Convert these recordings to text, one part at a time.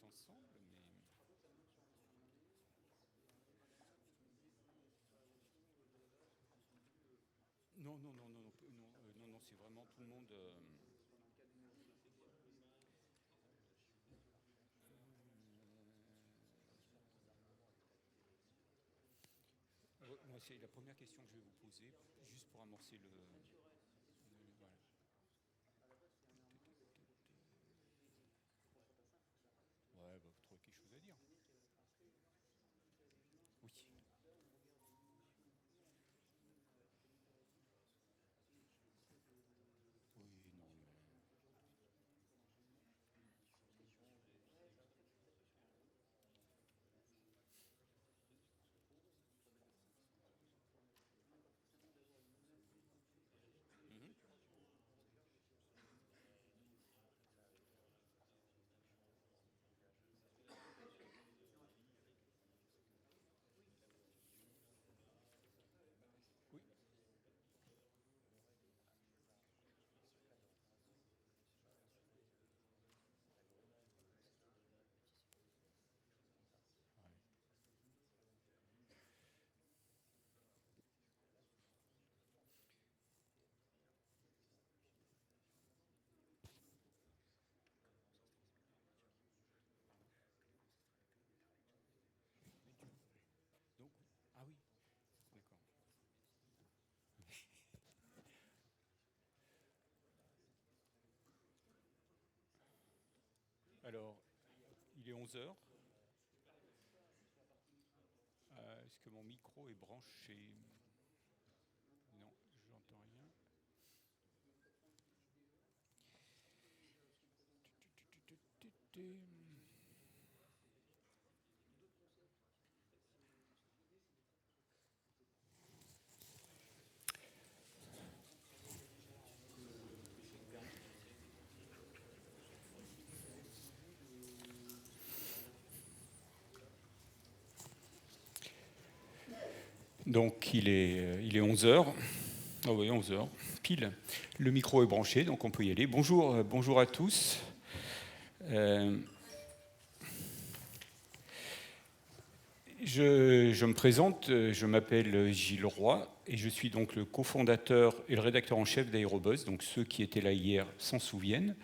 ensemble, mais... Non, non, non, non, non, non, non, c'est vraiment tout le monde. Moi, c'est la première question que je vais vous poser, juste pour amorcer voilà. Ouais, bah, vous trouvez quelque chose à dire. Oui. Oui, non, mais... Mhm. Oui. Ouais. Donc, ah oui, d'accord. Alors, il est 11 heures. Est-ce que mon micro est branché? Non, j'entends rien. Donc, il est 11 heures. Ah oui, 11 heures, pile. Le micro est branché, donc on peut y aller. Bonjour, bonjour à tous. Euh, je me présente, je m'appelle Gilles Roy et je suis donc le cofondateur et le rédacteur en chef d'Aérobuzz. Donc ceux qui étaient là hier s'en souviennent.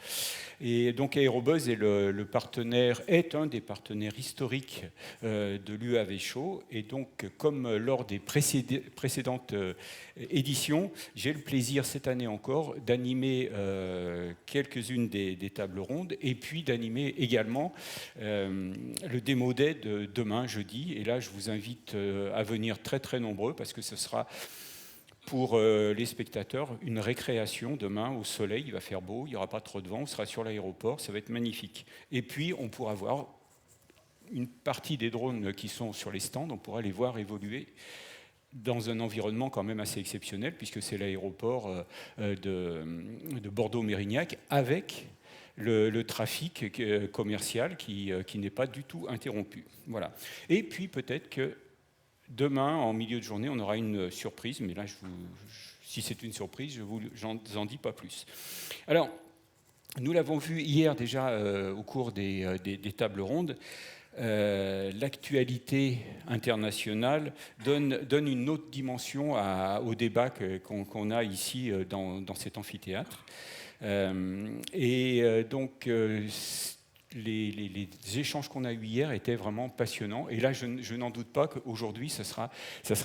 Et donc Aérobuzz est le partenaire, est un des partenaires historiques de l'UAV Show. Et donc, comme lors des précédentes éditions, j'ai le plaisir cette année encore d'animer quelques-unes des tables rondes et puis d'animer également le Démo Day de demain, jeudi. Et là, je vous invite à venir très très nombreux parce que ce sera pour les spectateurs une récréation demain au soleil. Il va faire beau, il n'y aura pas trop de vent, on sera sur l'aéroport, ça va être magnifique. Et puis, on pourra voir une partie des drones qui sont sur les stands, on pourra les voir évoluer dans un environnement quand même assez exceptionnel, puisque c'est l'aéroport de Bordeaux-Mérignac, avec le trafic commercial qui n'est pas du tout interrompu. Voilà. Et puis peut-être que demain, en milieu de journée, on aura une surprise, mais là, si c'est une surprise, je ne vous en dis pas plus. Alors, nous l'avons vu hier déjà au cours des tables rondes. L'actualité internationale donne une autre dimension au débat qu'on a ici dans cet amphithéâtre. Donc, les échanges qu'on a eus hier étaient vraiment passionnants. Et là, je n'en doute pas qu'aujourd'hui, ça sera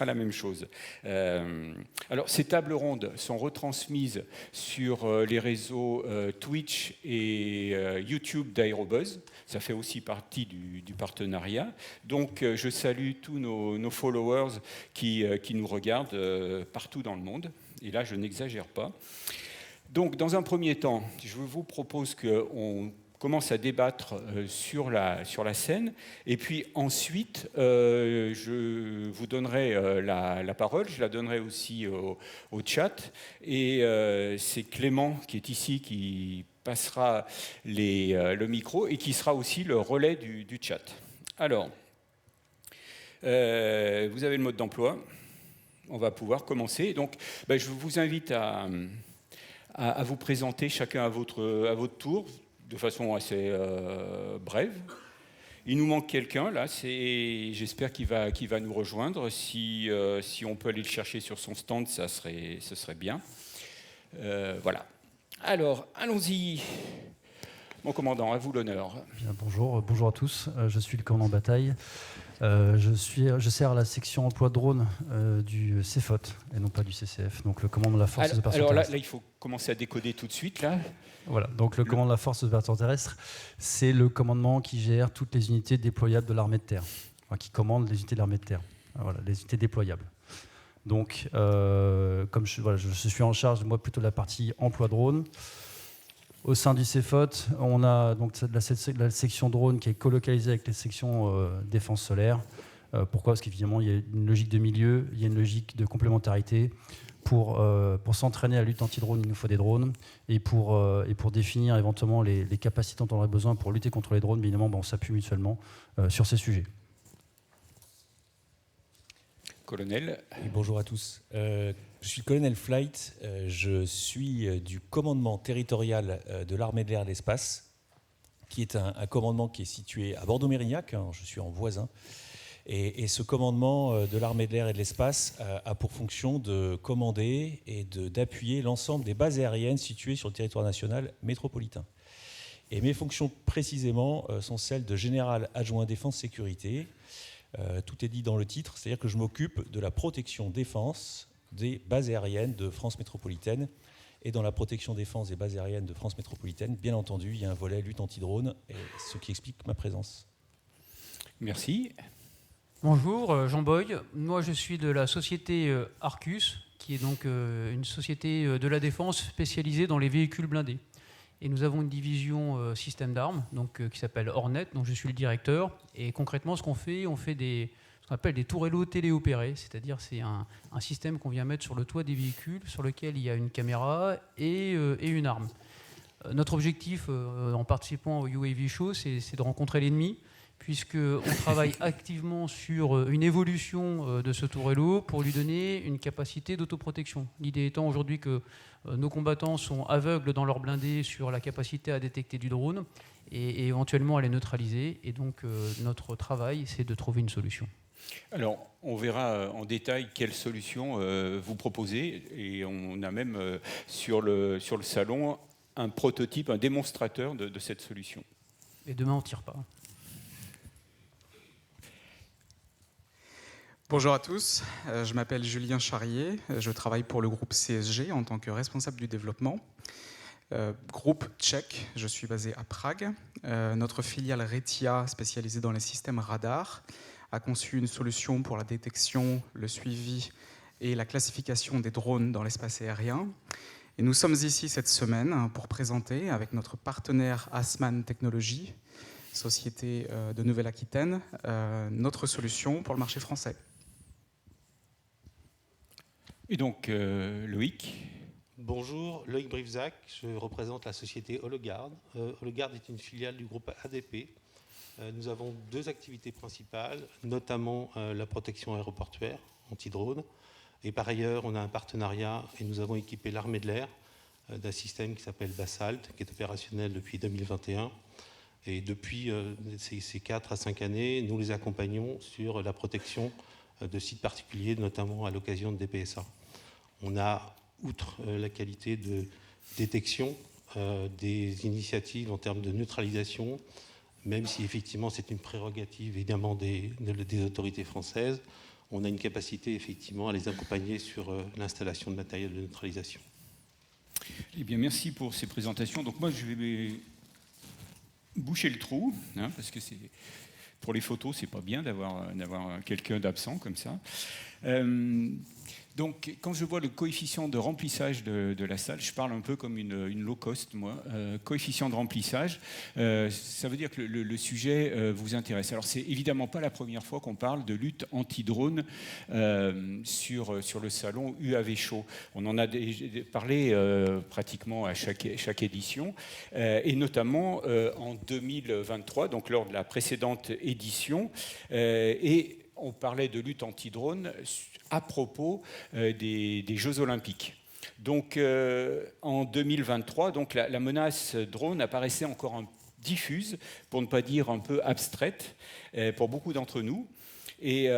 la même chose. Alors, ces tables rondes sont retransmises sur les réseaux Twitch et YouTube d'Aérobuzz. Ça fait aussi partie du partenariat. Donc, je salue tous nos followers qui nous regardent partout dans le monde. Et là, je n'exagère pas. Donc, dans un premier temps, je vous propose qu'on commence à débattre sur la scène, et puis ensuite, je vous donnerai la parole, je la donnerai aussi au chat, et c'est Clément qui est ici qui passera le micro et qui sera aussi le relais du chat. Alors, vous avez le mode d'emploi, on va pouvoir commencer. Donc, je vous invite à vous présenter chacun à votre tour, de façon assez brève. Il nous manque quelqu'un, là, j'espère qu'il va nous rejoindre. Si on peut aller le chercher sur son stand, ce serait bien. Voilà. Alors, allons-y. Mon commandant, à vous l'honneur. Bien, bonjour à tous. Je suis le commandant Bataille. Je sers à la section emploi de drone du CFOT et non pas du CCF, donc le commandement de la force opération terrestre. Alors là, il faut commencer à décoder tout de suite. Là. Voilà, donc le commandement de la force opération terrestre, c'est le commandement qui gère toutes les unités déployables de l'armée de terre, enfin, qui commande les unités de l'armée de terre, voilà, les unités déployables. Donc, comme je suis en charge, moi, plutôt de la partie emploi drone. Au sein du CFOT, on a donc la section drone qui est colocalisée avec les sections défense solaire. Pourquoi ? Parce qu'évidemment, il y a une logique de milieu, il y a une logique de complémentarité. Pour s'entraîner à la lutte anti-drone, il nous faut des drones. Et pour définir éventuellement les capacités dont on aurait besoin pour lutter contre les drones, bien évidemment, on s'appuie mutuellement sur ces sujets. Colonel. Et bonjour à tous. Je suis le colonel Flight. Je suis du commandement territorial de l'armée de l'air et de l'espace, qui est un commandement qui est situé à Bordeaux-Mérignac. Hein, je suis en voisin. Et ce commandement de l'armée de l'air et de l'espace a pour fonction de commander et d'appuyer l'ensemble des bases aériennes situées sur le territoire national métropolitain. Et mes fonctions précisément sont celles de général adjoint défense sécurité. Tout est dit dans le titre, c'est-à-dire que je m'occupe de la protection défense des bases aériennes de France métropolitaine. Et dans la protection défense des bases aériennes de France métropolitaine, bien entendu, il y a un volet lutte anti-drone, ce qui explique ma présence. Merci. Bonjour, Jean Boy. Moi, je suis de la société Arcus, qui est donc une société de la défense spécialisée dans les véhicules blindés. Et nous avons une division système d'armes qui s'appelle Hornet, dont je suis le directeur. Et concrètement, ce qu'on fait, on fait ce qu'on appelle des tourellos téléopérés, c'est-à-dire c'est un système qu'on vient mettre sur le toit des véhicules, sur lequel il y a une caméra et une arme. Notre objectif en participant au UAV Show, c'est de rencontrer l'ennemi, puisqu'on travaille activement sur une évolution de ce tourello pour lui donner une capacité d'autoprotection. L'idée étant aujourd'hui que nos combattants sont aveugles dans leur blindé sur la capacité à détecter du drone et éventuellement à les neutraliser. Et donc notre travail, c'est de trouver une solution. Alors, on verra en détail quelle solution vous proposez. Et on a même sur le salon un prototype, un démonstrateur de cette solution. Et demain, on ne tire pas. Bonjour à tous, je m'appelle Julien Charrier, je travaille pour le groupe CSG en tant que responsable du développement. Groupe tchèque, je suis basé à Prague. Notre filiale Retia, spécialisée dans les systèmes radar, a conçu une solution pour la détection, le suivi et la classification des drones dans l'espace aérien. Et nous sommes ici cette semaine pour présenter, avec notre partenaire Asman Technologies, société de Nouvelle-Aquitaine, notre solution pour le marché français. Et donc, Loïc. Bonjour, Loïc Brivzac, je représente la société Hologuard. Hologuard est une filiale du groupe ADP. Nous avons deux activités principales, notamment la protection aéroportuaire, anti-drone. Et par ailleurs, on a un partenariat et nous avons équipé l'armée de l'air d'un système qui s'appelle Basalt, qui est opérationnel depuis 2021. Et depuis ces 4 à 5 années, nous les accompagnons sur la protection de sites particuliers, notamment à l'occasion de DPSA. On a, outre la qualité de détection, des initiatives en termes de neutralisation, même si effectivement c'est une prérogative évidemment des autorités françaises, on a une capacité effectivement à les accompagner sur l'installation de matériel de neutralisation. Eh bien, merci pour ces présentations. Donc moi, je vais boucher le trou, hein, parce que pour les photos, c'est pas bien d'avoir quelqu'un d'absent comme ça. Donc, quand je vois le coefficient de remplissage de la salle, je parle un peu comme une low cost, moi. Coefficient de remplissage, ça veut dire que le sujet vous intéresse. Alors, c'est évidemment pas la première fois qu'on parle de lutte anti-drone sur le salon UAV Show. On en a parlé pratiquement à chaque édition, et notamment en 2023, donc lors de la précédente édition, et on parlait de lutte anti-drone à propos des Jeux Olympiques. Donc, en 2023, donc, la menace drone apparaissait encore diffuse, pour ne pas dire un peu abstraite, pour beaucoup d'entre nous. Et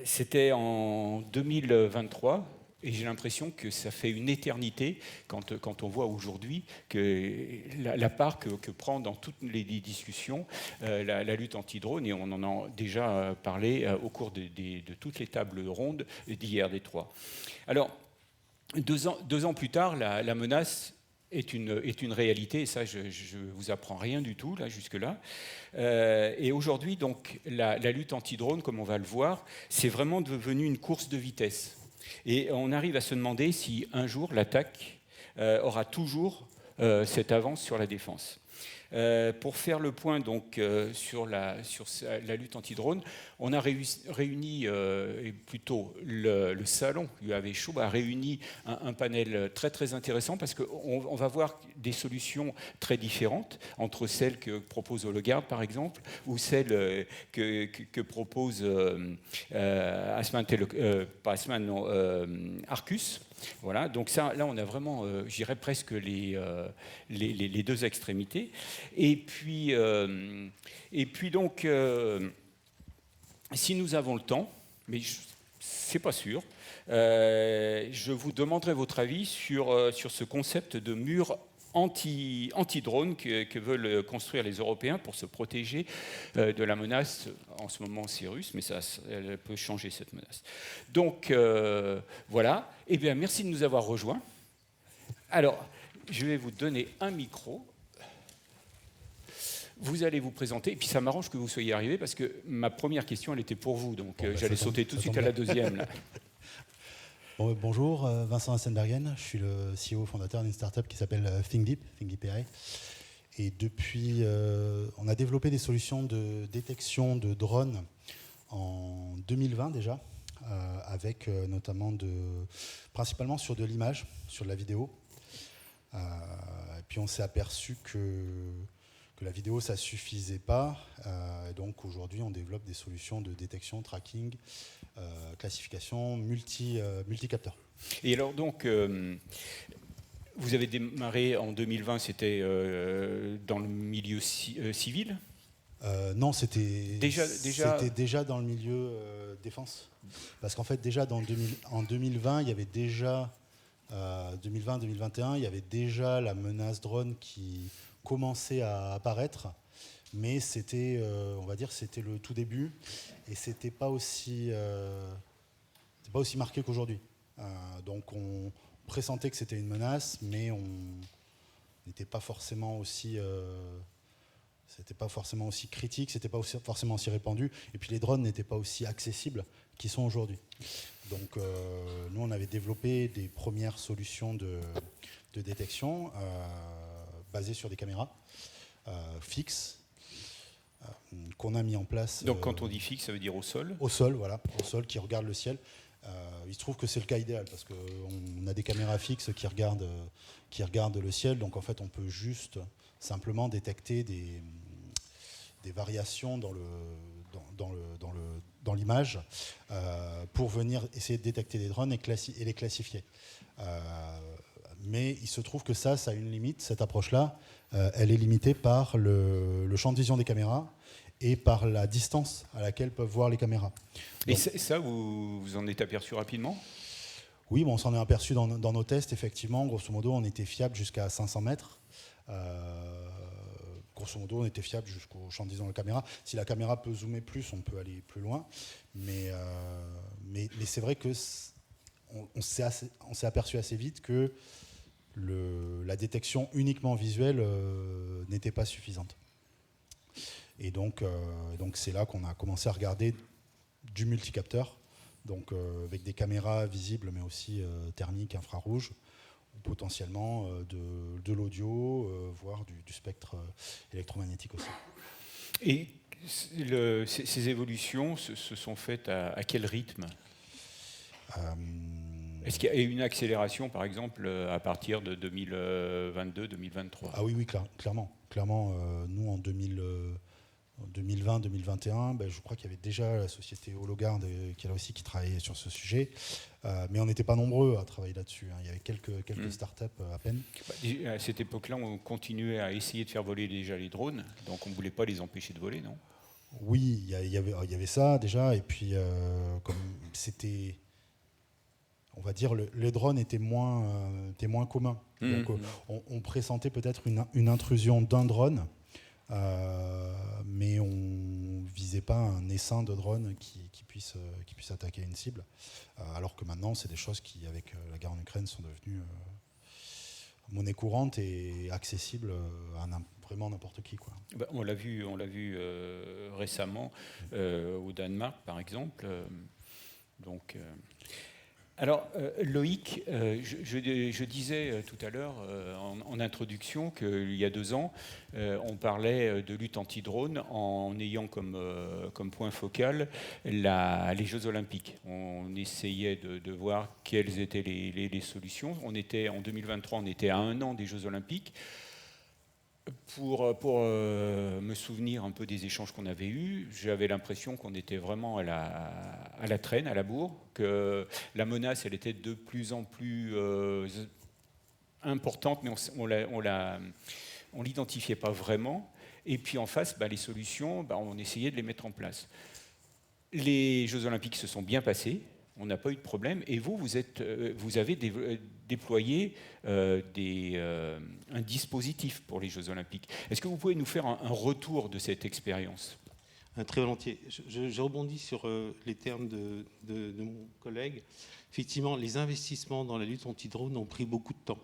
c'était en 2023. Et j'ai l'impression que ça fait une éternité quand on voit aujourd'hui que la part que prend dans toutes les discussions la lutte anti-drone, et on en a déjà parlé au cours de toutes les tables rondes d'hier des trois. Alors, 2 ans plus tard, la menace est une réalité, et ça, je ne vous apprends rien du tout, là, jusque-là. Et aujourd'hui, donc, la lutte anti-drone, comme on va le voir, c'est vraiment devenu une course de vitesse. Et on arrive à se demander si un jour l'attaque aura toujours cette avance sur la défense. Pour faire le point donc, sur la lutte anti-drone, on a réuni, plutôt le salon UAV Show a réuni un panel très très intéressant parce qu'on va voir des solutions très différentes entre celles que propose HoloGuard par exemple ou celles que propose Arcus. Voilà, donc ça, là, on a vraiment, je dirais presque les 2 extrémités. Et puis donc, si nous avons le temps, mais c'est pas sûr, je vous demanderai votre avis sur ce concept de mur anti-drone que veulent construire les Européens pour se protéger de la menace. En ce moment, c'est russe, mais elle peut changer cette menace. Donc, voilà. Eh bien, merci de nous avoir rejoints. Alors, je vais vous donner un micro. Vous allez vous présenter. Et puis, ça m'arrange que vous soyez arrivés parce que ma première question, elle était pour vous. Donc, j'allais sauter tout de suite à la deuxième. Là. Bon, bonjour, Vincent Hassenbergen, je suis le CEO fondateur d'une startup qui s'appelle ThinkDeep AI. Et depuis, on a développé des solutions de détection de drones en 2020 déjà, avec notamment principalement sur de l'image, sur de la vidéo. Et puis on s'est aperçu que la vidéo, ça ne suffisait pas. Et donc aujourd'hui, on développe des solutions de détection, tracking, classification, multicapteurs. Et alors donc, vous avez démarré en 2020, c'était dans le milieu civil ? Non, c'était déjà dans le milieu défense. Parce qu'en fait, déjà en 2020, il y avait déjà 2020-2021, il y avait déjà la menace drone qui commençait à apparaître, mais c'était, on va dire, c'était le tout début et c'était pas aussi marqué qu'aujourd'hui. Donc on pressentait que c'était une menace, mais on n'était pas forcément aussi critique, c'était pas forcément aussi répandu, et puis les drones n'étaient pas aussi accessibles qu'ils sont aujourd'hui. Donc nous, on avait développé des premières solutions de détection basées sur des caméras fixes qu'on a mis en place. Donc quand on dit fixe, ça veut dire au sol ? Au sol, voilà, au sol, qui regarde le ciel. Il se trouve que c'est le cas idéal parce qu'on a des caméras fixes qui regardent le ciel, donc en fait on peut juste simplement détecter des variations dans l'image pour venir essayer de détecter des drones et les classifier. Mais il se trouve que ça a une limite, cette approche-là, elle est limitée par le champ de vision des caméras et par la distance à laquelle peuvent voir les caméras. Donc, et ça, vous en êtes aperçu rapidement ? Oui, bon, on s'en est aperçu dans nos tests, effectivement. Grosso modo, on était fiable jusqu'à 500 mètres. Grosso modo, on était fiable jusqu'au champ de vision de la caméra. Si la caméra peut zoomer plus, on peut aller plus loin. Mais c'est vrai que on s'est aperçu assez vite que la détection uniquement visuelle n'était pas suffisante. Et donc c'est là qu'on a commencé à regarder du multicapteur, donc avec des caméras visibles mais aussi thermiques, infrarouges, ou potentiellement de l'audio, voire du spectre électromagnétique aussi. Et ces évolutions se sont faites à quel rythme ? Est-ce qu'il y a eu une accélération, par exemple, à partir de 2022-2023 ? Ah oui, clairement. Nous, en 2020-2021, je crois qu'il y avait déjà la société Hologard qui travaillait sur ce sujet, mais on n'était pas nombreux à travailler là-dessus. Il y avait quelques startups à peine. À cette époque-là, on continuait à essayer de faire voler déjà les drones, donc on ne voulait pas les empêcher de voler, non? Oui, il y avait ça déjà, et puis comme c'était, on va dire, les drones étaient moins communs. Donc on pressentait peut-être une intrusion d'un drone, mais on ne visait pas un essaim de drone qui puisse attaquer une cible. Alors que maintenant, c'est des choses qui, avec la guerre en Ukraine, sont devenues monnaie courante et accessible à vraiment n'importe qui, quoi. On l'a vu récemment au Danemark, par exemple. Alors, Loïc, je disais tout à l'heure en introduction qu'il y a 2 ans, on parlait de lutte anti-drone en ayant comme point focal les Jeux Olympiques. On essayait de voir quelles étaient les solutions. En 2023, on était à 1 an des Jeux Olympiques. Pour me souvenir un peu des échanges qu'on avait eus, j'avais l'impression qu'on était vraiment à la traîne, à la bourre, que la menace, elle était de plus en plus importante, mais on l'identifiait pas vraiment. Et puis en face, les solutions, on essayait de les mettre en place. Les Jeux Olympiques se sont bien passés. On n'a pas eu de problème. Et vous avez déployé un dispositif pour les Jeux Olympiques. Est-ce que vous pouvez nous faire un retour de cette expérience ? Très volontiers. Je rebondis sur les termes de mon collègue. Effectivement, les investissements dans la lutte anti-drone ont pris beaucoup de temps.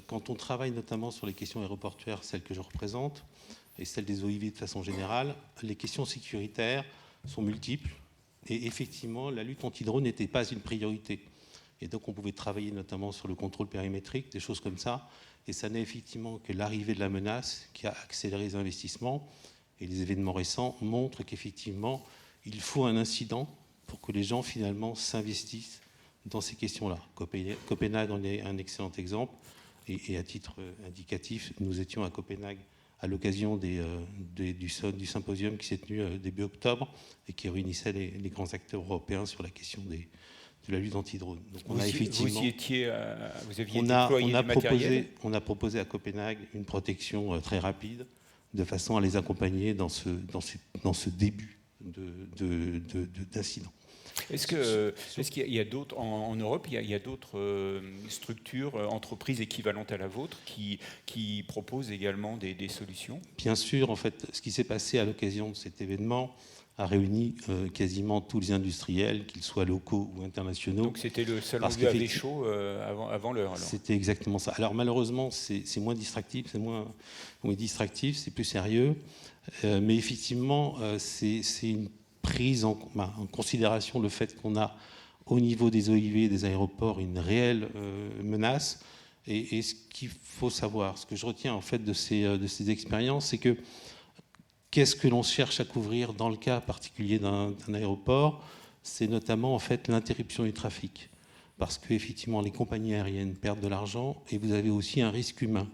Quand on travaille notamment sur les questions aéroportuaires, celles que je représente, et celles des OIV de façon générale, les questions sécuritaires sont multiples. Et effectivement, la lutte anti-drone n'était pas une priorité. Et donc, on pouvait travailler notamment sur le contrôle périmétrique, des choses comme ça. Et ça n'est effectivement que l'arrivée de la menace qui a accéléré les investissements. Et les événements récents montrent qu'effectivement, il faut un incident pour que les gens, finalement, s'investissent dans ces questions-là. Copenhague en est un excellent exemple. Et à titre indicatif, nous étions à Copenhague à l'occasion du symposium qui s'est tenu début octobre et qui réunissait les grands acteurs européens sur la question de la lutte anti-drone. Donc vous aviez déployé du matériel. On a proposé à Copenhague une protection très rapide, de façon à les accompagner dans ce début d'incident. Est-ce qu'il y a d'autres, en Europe, il y a d'autres structures, entreprises équivalentes à la vôtre qui proposent également des solutions ? Bien sûr, en fait, ce qui s'est passé à l'occasion de cet événement a réuni quasiment tous les industriels, qu'ils soient locaux ou internationaux. Donc c'était le salon du AV Show avant l'heure, alors. C'était exactement ça. Alors malheureusement, c'est moins distractif, c'est plus sérieux. Mais effectivement, c'est une prise en considération le fait qu'on a au niveau des OIV, des aéroports, une réelle menace. Et ce qu'il faut savoir, ce que je retiens en fait de ces expériences, c'est que qu'est-ce que l'on cherche à couvrir dans le cas particulier d'un aéroport ? C'est notamment en fait l'interruption du trafic. Parce qu'effectivement, les compagnies aériennes perdent de l'argent et vous avez aussi un risque humain.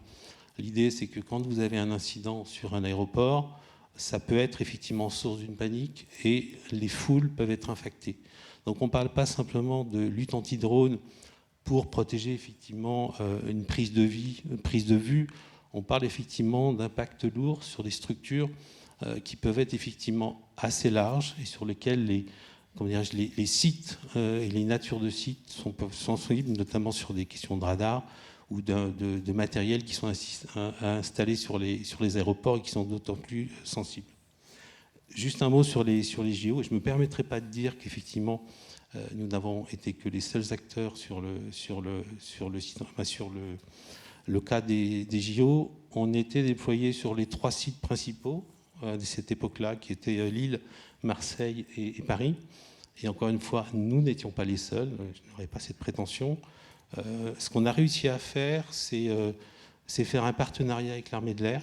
L'idée, c'est que quand vous avez un incident sur un aéroport, ça peut être effectivement source d'une panique et les foules peuvent être infectées. Donc on ne parle pas simplement de lutte anti-drone pour protéger effectivement une prise de vue. On parle effectivement d'impact lourd sur des structures qui peuvent être effectivement assez larges et sur lesquelles les sites et les natures de sites sont sensibles, notamment sur des questions de radar ou de matériel qui sont installés sur les aéroports et qui sont d'autant plus sensibles. Juste un mot sur les JO. Je ne me permettrai pas de dire qu'effectivement, nous n'avons été que les seuls acteurs sur le cas des JO. On était déployés sur les 3 sites principaux de cette époque-là, qui étaient Lille, Marseille et Paris. Et encore une fois, nous n'étions pas les seuls. Je n'aurais pas cette prétention. Ce qu'on a réussi à faire, c'est faire un partenariat avec l'armée de l'air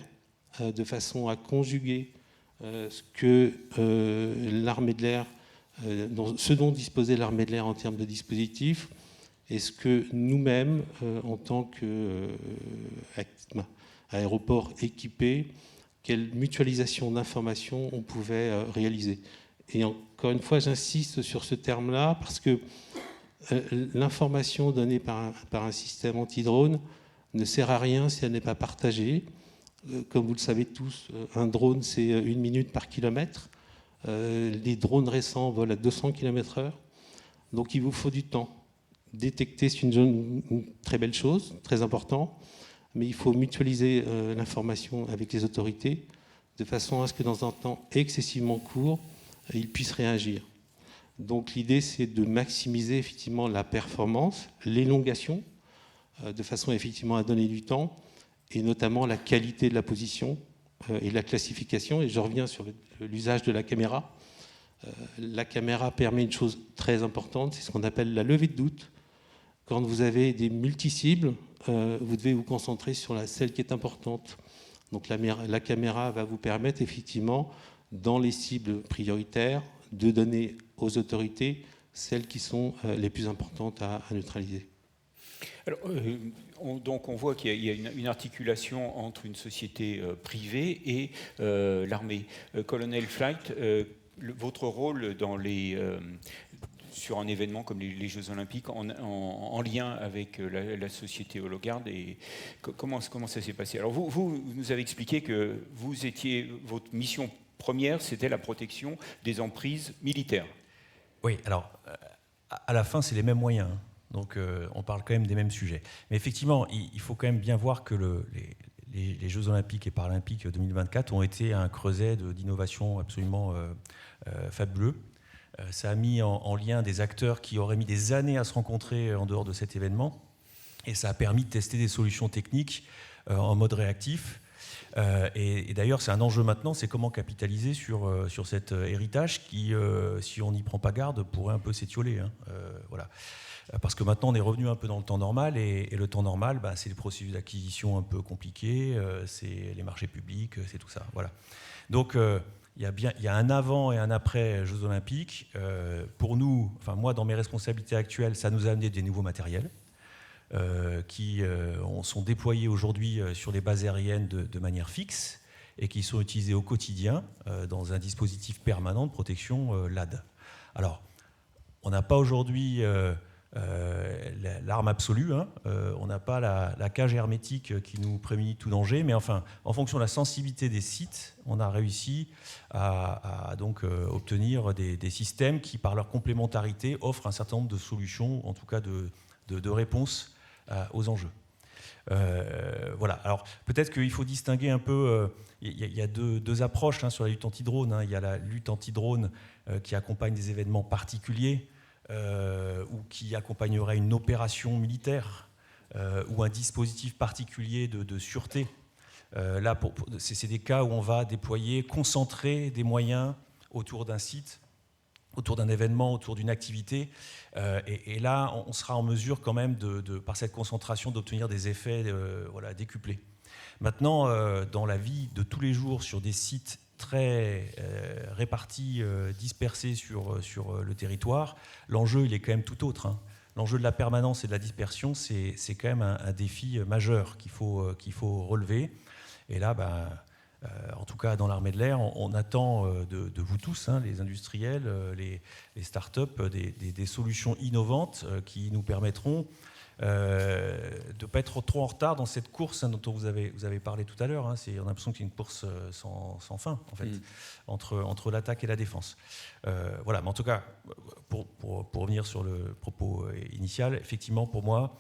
de façon à conjuguer ce que l'armée de l'air, ce dont disposait l'armée de l'air en termes de dispositifs, et ce que nous-mêmes, en tant qu'aéroport équipé, quelle mutualisation d'informations on pouvait réaliser. Et encore une fois, j'insiste sur ce terme-là parce que l'information donnée par un système anti-drone ne sert à rien si elle n'est pas partagée. Comme vous le savez tous, un drone, c'est 1 minute par kilomètre. Les drones récents volent à 200 km/h. Donc il vous faut du temps. Détecter, c'est une très belle chose, très important, mais il faut mutualiser l'information avec les autorités de façon à ce que dans un temps excessivement court, ils puissent réagir. Donc l'idée, c'est de maximiser effectivement la performance, l'élongation, de façon effectivement à donner du temps, et notamment la qualité de la position et la classification. Et je reviens sur l'usage de la caméra. La caméra permet une chose très importante, c'est ce qu'on appelle la levée de doute. Quand vous avez des multi-cibles, vous devez vous concentrer sur celle qui est importante. Donc la caméra va vous permettre effectivement, dans les cibles prioritaires, de donner aux autorités celles qui sont les plus importantes à neutraliser. Alors, donc on voit qu'il y a une articulation entre une société privée et l'armée. Colonel Flight, votre rôle sur un événement comme les Jeux Olympiques en lien avec la société Hologard, et comment ça s'est passé? Alors vous nous avez expliqué que votre mission première, c'était la protection des emprises militaires. Oui, alors à la fin, c'est les mêmes moyens. Donc on parle quand même des mêmes sujets. Mais effectivement, il faut quand même bien voir que les Jeux Olympiques et Paralympiques 2024 ont été un creuset d'innovation absolument fabuleux. Ça a mis en lien des acteurs qui auraient mis des années à se rencontrer en dehors de cet événement. Et ça a permis de tester des solutions techniques en mode réactif. Et d'ailleurs, c'est un enjeu maintenant, c'est comment capitaliser sur cet héritage qui, si on n'y prend pas garde, pourrait un peu s'étioler. Voilà. Parce que maintenant, on est revenu un peu dans le temps normal, et le temps normal, c'est les processus d'acquisition un peu compliqués, c'est les marchés publics, c'est tout ça. Voilà. Donc, il y a un avant et un après Jeux Olympiques. Pour nous, enfin moi, dans mes responsabilités actuelles, ça nous a amené des nouveaux matériels qui sont déployés aujourd'hui sur les bases aériennes de manière fixe et qui sont utilisés au quotidien dans un dispositif permanent de protection LAD. Alors, on n'a pas aujourd'hui l'arme absolue, on n'a pas la cage hermétique qui nous prémunit de tout danger, mais enfin, en fonction de la sensibilité des sites, on a réussi à donc obtenir des systèmes qui, par leur complémentarité, offrent un certain nombre de solutions, en tout cas de réponses aux enjeux. Voilà. Alors peut-être qu'il faut distinguer un peu. Il y a deux approches sur la lutte anti-drone. Il y a la lutte anti-drone qui accompagne des événements particuliers ou qui accompagnerait une opération militaire ou un dispositif particulier de sûreté. Là, c'est des cas où on va déployer, concentrer des moyens autour d'un site, autour d'un événement, autour d'une activité. Et là, on sera en mesure quand même, par cette concentration, d'obtenir des effets décuplés. Maintenant, dans la vie de tous les jours, sur des sites très répartis, dispersés sur le territoire, l'enjeu, il est quand même tout autre. L'enjeu de la permanence et de la dispersion, c'est quand même un défi majeur qu'il faut relever. Et là, en tout cas dans l'armée de l'air, on attend de vous tous, les industriels, les start-up, des solutions innovantes qui nous permettront de ne pas être trop en retard dans cette course dont vous avez parlé tout à l'heure. On a l'impression que c'est une course sans fin, en fait, entre l'attaque et la défense. Voilà, mais en tout cas, pour revenir sur le propos initial, effectivement, pour moi,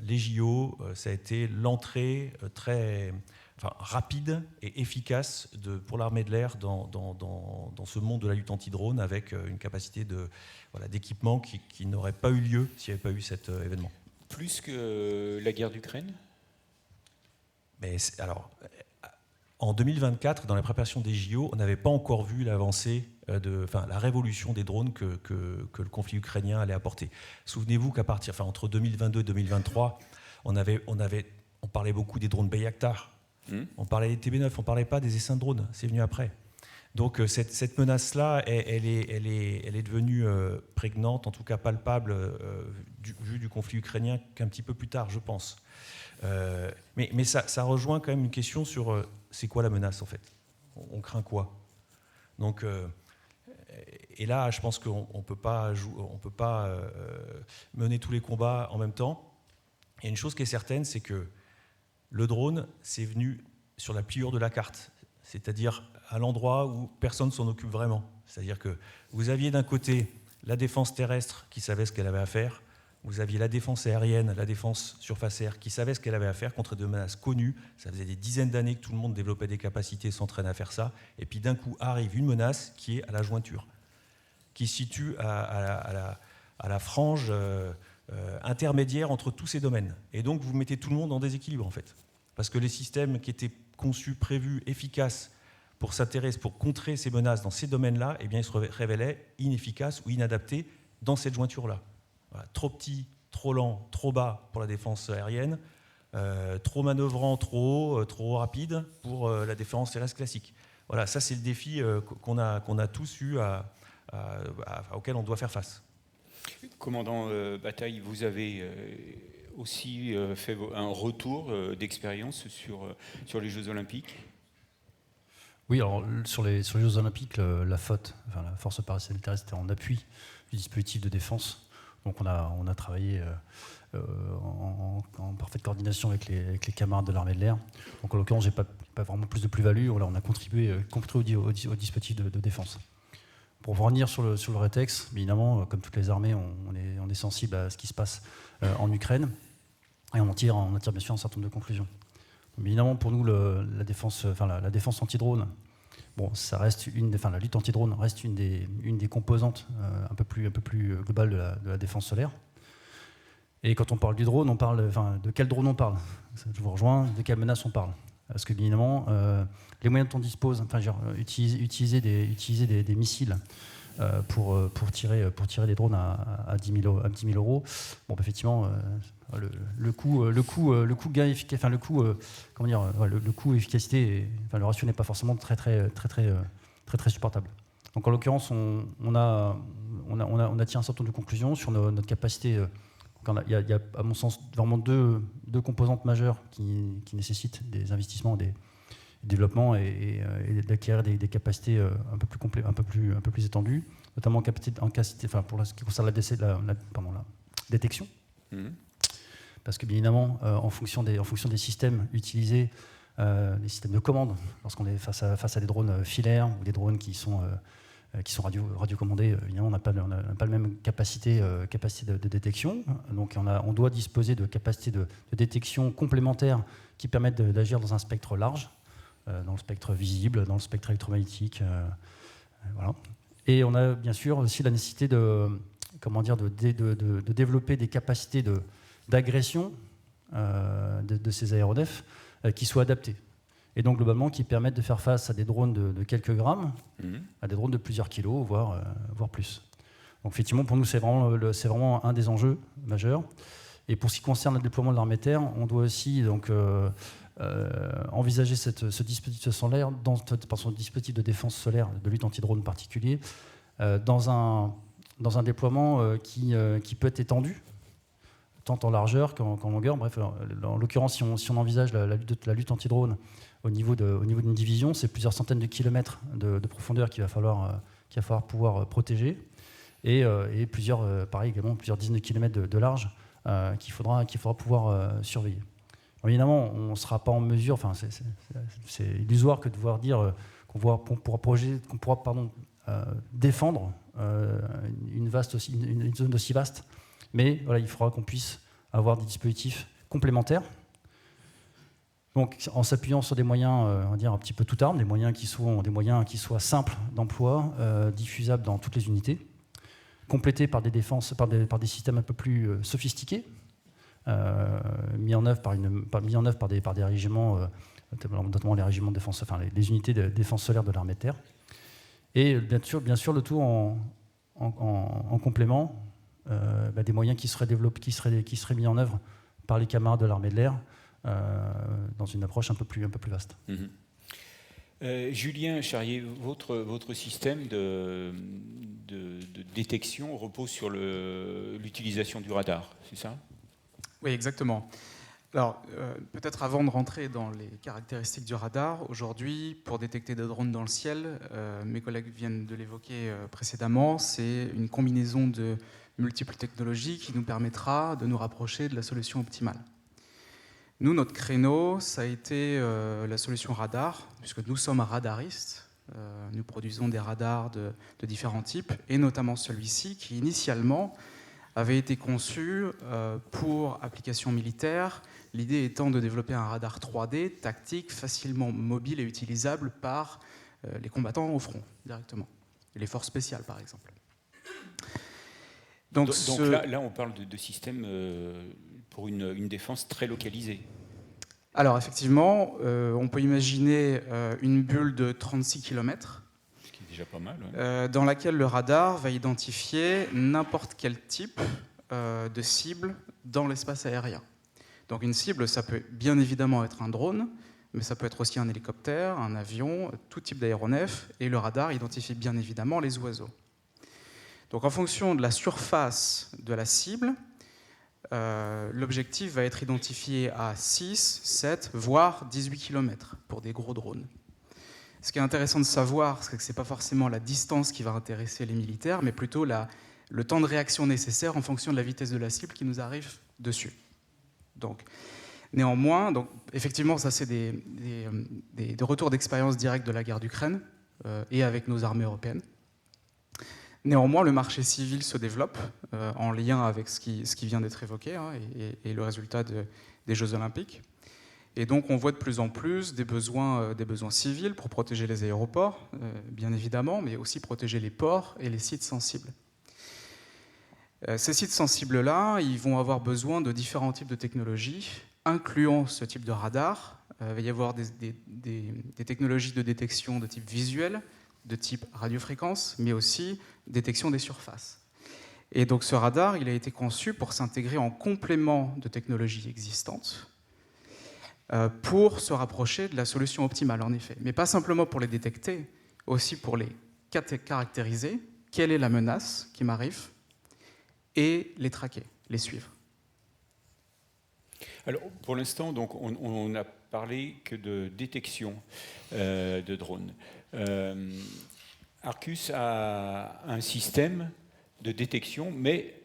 les JO, ça a été l'entrée rapide et efficace pour l'armée de l'air dans ce monde de la lutte anti-drone, avec une capacité d'équipement qui n'aurait pas eu lieu s'il n'y avait pas eu cet événement. Plus que la guerre d'Ukraine ? Mais alors, en 2024, dans la préparation des JO, on n'avait pas encore vu l'avancée, la révolution des drones que le conflit ukrainien allait apporter. Souvenez-vous entre 2022 et 2023, on parlait beaucoup des drones Bayraktar. On parlait des TB9, on ne parlait pas des essaims de drones, c'est venu après. Donc cette menace-là, elle est devenue prégnante, en tout cas palpable, vu du conflit ukrainien qu'un petit peu plus tard, je pense. Mais ça rejoint quand même une question sur c'est quoi la menace en fait ? On craint quoi ? Donc, et là, je pense qu'on ne peut pas mener tous les combats en même temps. Il y a une chose qui est certaine, c'est que le drone, c'est venu sur la pliure de la carte, c'est-à-dire à l'endroit où personne ne s'en occupe vraiment. C'est-à-dire que vous aviez d'un côté la défense terrestre qui savait ce qu'elle avait à faire, vous aviez la défense aérienne, la défense surface air qui savait ce qu'elle avait à faire contre des menaces connues. Ça faisait des dizaines d'années que tout le monde développait des capacités, s'entraînait à faire ça. Et puis d'un coup arrive une menace qui est à la jointure, qui se situe à la frange intermédiaire entre tous ces domaines. Et donc vous mettez tout le monde en déséquilibre en fait. Parce que les systèmes qui étaient conçus, prévus, efficaces pour s'intéresser, pour contrer ces menaces dans ces domaines-là, eh bien, ils se révélaient inefficaces ou inadaptés dans cette jointure-là. Voilà, trop petit, trop lent, trop bas pour la défense aérienne, trop manœuvrant, trop haut, trop rapide pour la défense terrestre classique. Voilà, ça c'est le défi qu'on a tous eu auquel on doit faire face. Commandant Bataille, vous avez aussi fait un retour d'expérience sur les Jeux Olympiques. Oui, alors sur les Jeux Olympiques, la FOT, enfin, la Force opérationnelle terrestre, était en appui du dispositif de défense. Donc on a travaillé en parfaite coordination avec les camarades de l'armée de l'air. Donc en l'occurrence, j'ai pas vraiment plus de plus-value. Voilà, on a contribué au dispositif de défense. Pour revenir sur le rétex, évidemment, comme toutes les armées, on est sensible à ce qui se passe en Ukraine et on tire bien sûr un certain nombre de conclusions. Donc, évidemment, pour nous, la défense anti-drone, bon, ça reste la lutte anti-drone reste une des composantes un peu plus globales de la défense solaire. Et quand on parle du drone, on parle de quel drone on parle. Je vous rejoins, de quelle menace on parle. Parce que bien évidemment, les moyens dont on dispose, utiliser des missiles pour tirer des drones à 10 000 euros, bon, effectivement, le coût gain efficace, le coût efficacité, le ratio n'est pas forcément très supportable. Donc en l'occurrence, on a tiré un certain nombre de conclusions sur notre capacité. Il y a, à mon sens, vraiment deux composantes majeures qui nécessitent des investissements, des développements et d'acquérir des capacités un peu plus étendues, notamment pour ce qui concerne la détection. Mmh. Parce que bien évidemment, en fonction des systèmes utilisés, les systèmes de commande, lorsqu'on est face à des drones filaires ou des drones qui sont radiocommandés, évidemment, on n'a pas la même capacité de détection. Donc on doit disposer de capacités de détection complémentaires qui permettent d'agir dans un spectre large, dans le spectre visible, dans le spectre électromagnétique. Voilà. Et on a bien sûr aussi la nécessité de développer des capacités d'agression de ces aéronefs qui soient adaptées. Et donc globalement qui permettent de faire face à des drones de quelques grammes, à des drones de plusieurs kilos, voire plus. Donc effectivement, pour nous, c'est vraiment un des enjeux majeurs. Et pour ce qui concerne le déploiement de l'armée de terre, on doit aussi donc, envisager ce dispositif solaire, par son dispositif de défense solaire, de lutte anti-drone particulier, dans un déploiement qui peut être étendu, tant en largeur qu'en longueur. Bref, en l'occurrence, si on envisage la lutte anti-drone au niveau d'une division, c'est plusieurs centaines de kilomètres de profondeur qu'il va falloir pouvoir protéger, et également plusieurs dizaines de kilomètres de large qu'il faudra pouvoir surveiller. Alors évidemment, on ne sera pas en mesure, c'est illusoire que de pouvoir dire qu'on pourra défendre une zone aussi vaste, mais voilà, il faudra qu'on puisse avoir des dispositifs complémentaires. Donc, en s'appuyant sur des moyens, on va dire un petit peu tout arme, des moyens qui soient simples d'emploi, diffusables dans toutes les unités, complétés par des systèmes un peu plus sophistiqués, mis en œuvre par des régiments, notamment les régiments de défense, les unités de défense solaire de l'armée de terre, et bien sûr le tout en complément des moyens qui seraient développés, qui seraient mis en œuvre par les camarades de l'armée de l'air, dans une approche un peu plus vaste. Julien Charrier, votre système de détection repose sur l'utilisation du radar, c'est ça? Oui, exactement. Alors, peut-être avant de rentrer dans les caractéristiques du radar, aujourd'hui, pour détecter des drones dans le ciel, mes collègues viennent de l'évoquer précédemment, c'est une combinaison de multiples technologies qui nous permettra de nous rapprocher de la solution optimale. Nous, notre créneau, ça a été la solution radar, puisque nous sommes radaristes. Nous produisons des radars de différents types, et notamment celui-ci, qui initialement avait été conçu pour application militaire, l'idée étant de développer un radar 3D tactique, facilement mobile et utilisable par les combattants au front, directement. Et les forces spéciales, par exemple. Donc là, on parle de systèmes pour une défense très localisée. Alors, effectivement, on peut imaginer une bulle de 36 km, ce qui est déjà pas mal, ouais. Dans laquelle le radar va identifier n'importe quel type de cible dans l'espace aérien. Donc une cible, ça peut bien évidemment être un drone, mais ça peut être aussi un hélicoptère, un avion, tout type d'aéronef, et le radar identifie bien évidemment les oiseaux. Donc en fonction de la surface de la cible, l'objectif va être identifié à 6, 7, voire 18 km pour des gros drones. Ce qui est intéressant de savoir, c'est que ce n'est pas forcément la distance qui va intéresser les militaires, mais plutôt le temps de réaction nécessaire en fonction de la vitesse de la cible qui nous arrive dessus. Donc, néanmoins, effectivement, ça c'est des retours d'expérience directs de la guerre d'Ukraine et avec nos armées européennes. Néanmoins, le marché civil se développe en lien avec ce qui vient d'être évoqué et le résultat des Jeux Olympiques. Et donc, on voit de plus en plus des besoins civils pour protéger les aéroports, bien évidemment, mais aussi protéger les ports et les sites sensibles. Ces sites sensibles-là, ils vont avoir besoin de différents types de technologies, incluant ce type de radar. Il va y avoir des technologies de détection de type visuel, de type radiofréquence, mais aussi détection des surfaces. Et donc ce radar, il a été conçu pour s'intégrer en complément de technologies existantes, pour se rapprocher de la solution optimale, en effet. Mais pas simplement pour les détecter, aussi pour les caractériser, quelle est la menace qui m'arrive, et les traquer, les suivre. Alors, pour l'instant, donc, on n'a parlé que de détection de drones. Arcus a un système de détection, mais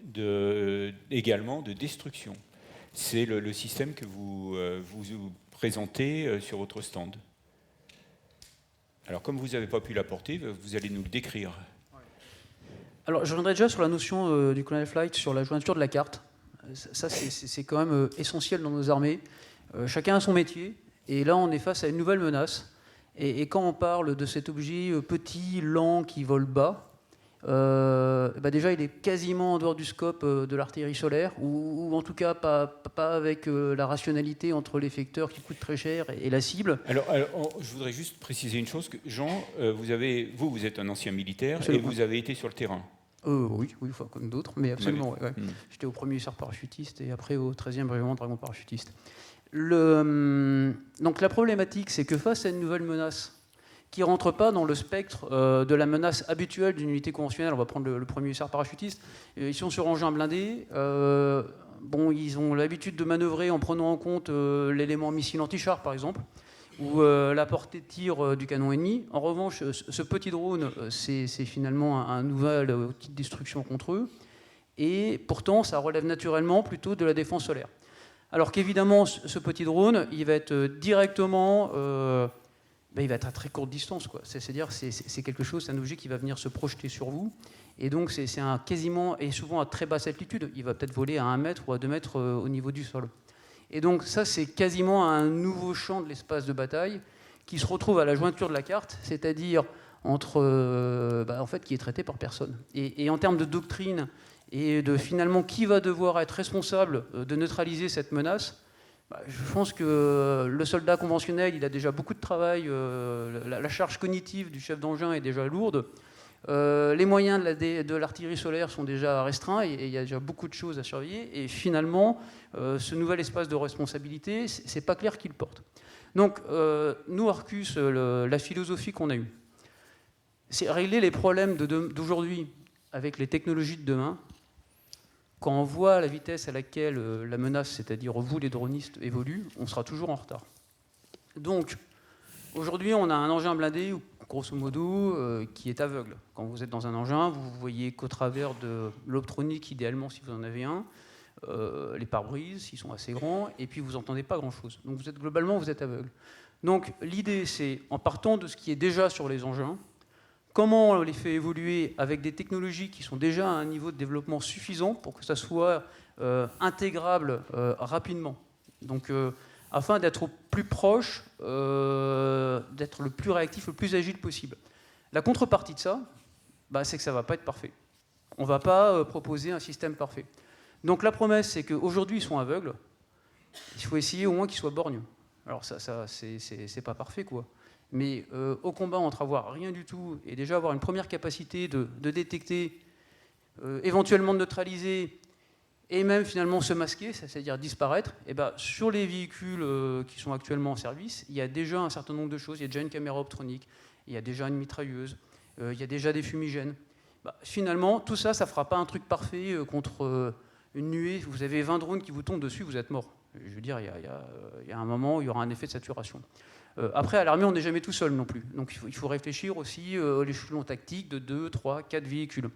également de destruction. C'est le système que vous présentez sur votre stand. Alors, comme vous n'avez pas pu l'apporter, vous allez nous le décrire. Alors, je reviendrai déjà sur la notion du Colonel Flight, sur la jointure de la carte. Ça, c'est quand même essentiel dans nos armées. Chacun a son métier, et là, on est face à une nouvelle menace. Et quand on parle de cet objet petit, lent, qui vole bas, déjà, il est quasiment en dehors du scope de l'artillerie solaire, ou en tout cas pas avec la rationalité entre l'effecteur qui coûte très cher et la cible. Alors, je voudrais juste préciser une chose. Jean, vous êtes un ancien militaire. Absolument. Et vous avez été sur le terrain. Oui, enfin, comme d'autres, mais absolument. Ouais. J'étais au 1er hussard parachutiste et après au 13e régiment dragon parachutiste. Donc la problématique, c'est que face à une nouvelle menace qui ne rentre pas dans le spectre de la menace habituelle d'une unité conventionnelle, on va prendre le 1er hussard parachutiste, ils sont sur engin blindé, ils ont l'habitude de manœuvrer en prenant en compte l'élément missile anti-char, par exemple, ou la portée de tir du canon ennemi. En revanche, ce petit drone, c'est finalement un nouvel outil de destruction contre eux, et pourtant, ça relève naturellement plutôt de la défense solaire. Alors qu'évidemment, ce petit drone, il va être directement... il va être à très courte distance, quoi. C'est-à-dire c'est quelque chose, c'est un objet qui va venir se projeter sur vous. Et donc, c'est quasiment, et souvent à très basse altitude. Il va peut-être voler à 1 mètre ou à 2 mètres au niveau du sol. Et donc, ça, c'est quasiment un nouveau champ de l'espace de bataille qui se retrouve à la jointure de la carte, c'est-à-dire en fait, qui est traité par personne. Et en termes de doctrine et de finalement qui va devoir être responsable de neutraliser cette menace, je pense que le soldat conventionnel, il a déjà beaucoup de travail, la charge cognitive du chef d'engin est déjà lourde, les moyens de l'artillerie solaire sont déjà restreints et il y a déjà beaucoup de choses à surveiller. Et finalement, ce nouvel espace de responsabilité, c'est pas clair qui le porte. Donc, nous, Arcus, la philosophie qu'on a eue, c'est régler les problèmes d'aujourd'hui avec les technologies de demain. Quand on voit la vitesse à laquelle la menace, c'est-à-dire vous, les dronistes, évolue, on sera toujours en retard. Donc, aujourd'hui, on a un engin blindé, grosso modo, qui est aveugle. Quand vous êtes dans un engin, vous voyez qu'au travers de l'optronique, idéalement, si vous en avez un, les pare-brises, s'ils sont assez grands, et puis vous n'entendez pas grand-chose. Donc globalement, vous êtes aveugle. Donc l'idée, c'est, en partant de ce qui est déjà sur les engins, comment on les fait évoluer avec des technologies qui sont déjà à un niveau de développement suffisant pour que ça soit intégrable rapidement. Donc, afin d'être au plus proche, d'être le plus réactif, le plus agile possible. La contrepartie de ça, c'est que ça ne va pas être parfait. On ne va pas proposer un système parfait. Donc la promesse, c'est qu'aujourd'hui, ils sont aveugles. Il faut essayer au moins qu'ils soient borgneux. Alors ça c'est pas parfait, quoi. Mais au combat, entre avoir rien du tout et déjà avoir une première capacité de détecter, éventuellement de neutraliser, et même finalement se masquer, c'est-à-dire disparaître, et sur les véhicules qui sont actuellement en service, il y a déjà un certain nombre de choses. Il y a déjà une caméra optronique, il y a déjà une mitrailleuse, il y a déjà des fumigènes. Finalement, tout ça ne fera pas un truc parfait contre une nuée. Vous avez 20 drones qui vous tombent dessus, vous êtes mort. Je veux dire, il y a un moment où il y aura un effet de saturation. Après, à l'armée, on n'est jamais tout seul non plus. Donc il faut réfléchir aussi à l'échelon tactique de 2, 3, 4 véhicules.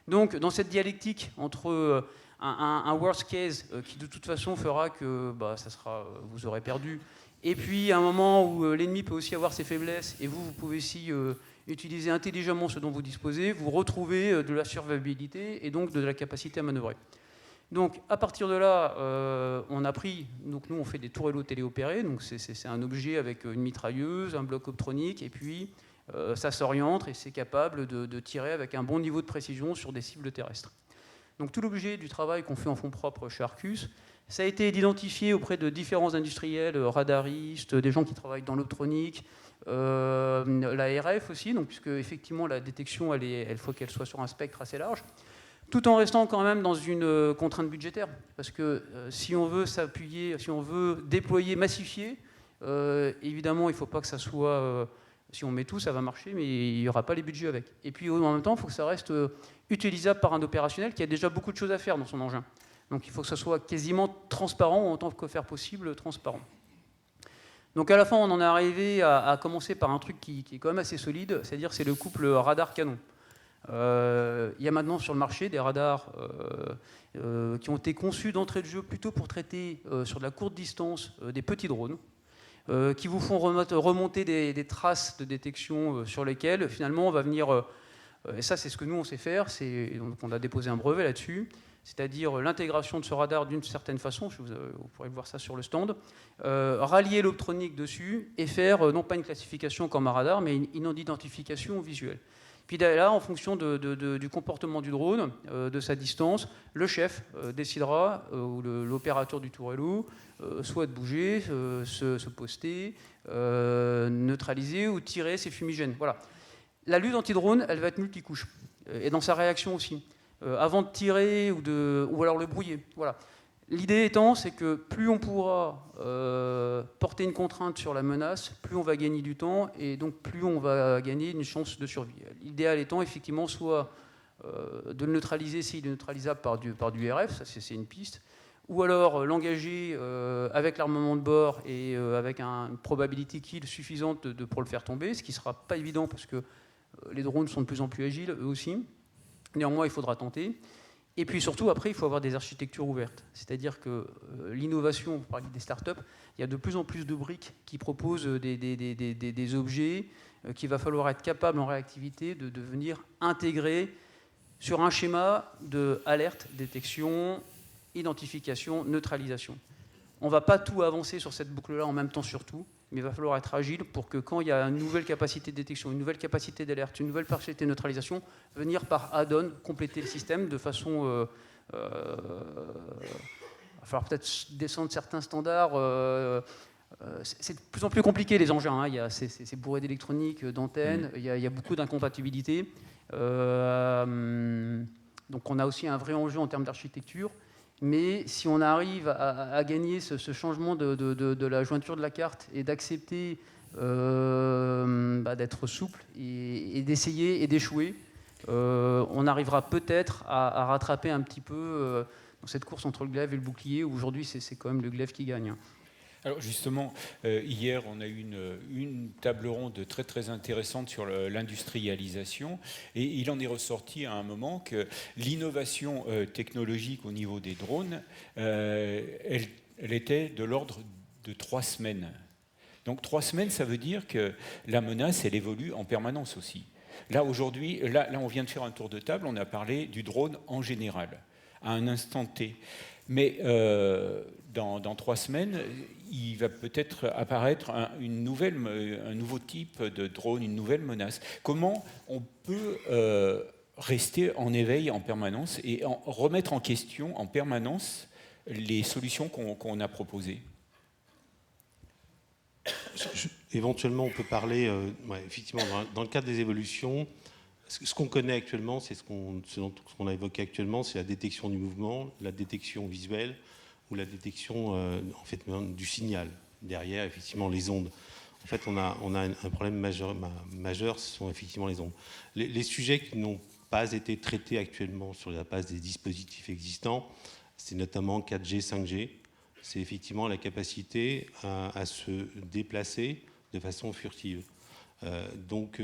Donc dans cette dialectique entre un worst case qui de toute façon fera que vous aurez perdu, et puis un moment où l'ennemi peut aussi avoir ses faiblesses, et vous pouvez aussi utiliser intelligemment ce dont vous disposez, vous retrouvez de la survivabilité et donc de la capacité à manœuvrer. Donc à partir de là, on a pris, donc nous on fait des tourellots téléopérés, donc c'est un objet avec une mitrailleuse, un bloc optronique, et puis ça s'oriente et c'est capable de tirer avec un bon niveau de précision sur des cibles terrestres. Donc tout l'objet du travail qu'on fait en fonds propres chez Arcus, ça a été d'identifier auprès de différents industriels, radaristes, des gens qui travaillent dans l'optronique, la RF aussi, donc, puisque effectivement la détection, il faut qu'elle soit sur un spectre assez large, tout en restant quand même dans une contrainte budgétaire. Parce que si on veut s'appuyer, si on veut déployer, massifier, évidemment il ne faut pas que ça soit... si on met tout, ça va marcher, mais il n'y aura pas les budgets avec. Et puis en même temps, il faut que ça reste utilisable par un opérationnel qui a déjà beaucoup de choses à faire dans son engin. Donc il faut que ça soit quasiment transparent, ou en tant que faire possible, transparent. Donc à la fin, on en est arrivé à commencer par un truc qui est quand même assez solide, c'est-à-dire c'est le couple radar-canon. Il y a maintenant sur le marché des radars qui ont été conçus d'entrée de jeu plutôt pour traiter sur de la courte distance des petits drones, qui vous font remonter des traces de détection sur lesquelles finalement on va venir, et ça c'est ce que nous on sait faire, donc on a déposé un brevet là-dessus, c'est-à-dire l'intégration de ce radar d'une certaine façon, vous pourrez voir ça sur le stand, rallier l'optronique dessus et faire non pas une classification comme un radar, mais une identification visuelle. Puis là, en fonction du comportement du drone, de sa distance, le chef décidera, ou l'opérateur du tourello, soit de bouger, se poster, neutraliser ou tirer ses fumigènes. Voilà. La lutte anti-drone, elle va être multicouche, et dans sa réaction aussi. Avant de tirer ou alors le brouiller. Voilà. L'idée étant, c'est que plus on pourra porter une contrainte sur la menace, plus on va gagner du temps et donc plus on va gagner une chance de survie. L'idéal étant effectivement soit de le neutraliser s'il est neutralisable par du RF, ça c'est une piste, ou alors l'engager avec l'armement de bord et avec une probability kill suffisante pour le faire tomber, ce qui ne sera pas évident parce que les drones sont de plus en plus agiles eux aussi. Néanmoins, il faudra tenter. Et puis surtout, après, il faut avoir des architectures ouvertes. C'est-à-dire que l'innovation, vous parlez des startups, il y a de plus en plus de briques qui proposent des objets qu'il va falloir être capable en réactivité de venir intégrer sur un schéma de alerte, détection, identification, neutralisation. On ne va pas tout avancer sur cette boucle-là en même temps sur tout, mais il va falloir être agile pour que quand il y a une nouvelle capacité de détection, une nouvelle capacité d'alerte, une nouvelle capacité de neutralisation, venir par add-on compléter le système de façon... il va falloir peut-être descendre certains standards. C'est de plus en plus compliqué les engins. Hein. C'est bourré d'électronique, d'antennes, il y a beaucoup d'incompatibilités. Donc on a aussi un vrai enjeu en termes d'architecture. Mais si on arrive à gagner ce changement de la jointure de la carte et d'accepter d'être souple et d'essayer et d'échouer, on arrivera peut-être à rattraper un petit peu dans cette course entre le glaive et le bouclier, où aujourd'hui c'est quand même le glaive qui gagne. Alors justement, hier, on a eu une table ronde très très intéressante sur l'industrialisation, et il en est ressorti à un moment que l'innovation technologique au niveau des drones, elle était de l'ordre de 3 semaines. Donc 3 semaines, ça veut dire que la menace, elle évolue en permanence aussi. Là, aujourd'hui, là, on vient de faire un tour de table, on a parlé du drone en général, à un instant T. Mais dans 3 semaines, il va peut-être apparaître un nouveau type de drone, une nouvelle menace. Comment on peut rester en éveil en permanence et remettre en question en permanence les solutions qu'on a proposées? Éventuellement, on peut parler, effectivement, dans le cadre des évolutions, ce qu'on connaît actuellement, c'est ce qu'on a évoqué actuellement, c'est la détection du mouvement, la détection visuelle ou la détection en fait, du signal. Derrière, effectivement, les ondes. En fait, on a un problème majeur, ce sont effectivement les ondes. Les sujets qui n'ont pas été traités actuellement sur la base des dispositifs existants, c'est notamment 4G, 5G. C'est effectivement la capacité à se déplacer de façon furtive. Donc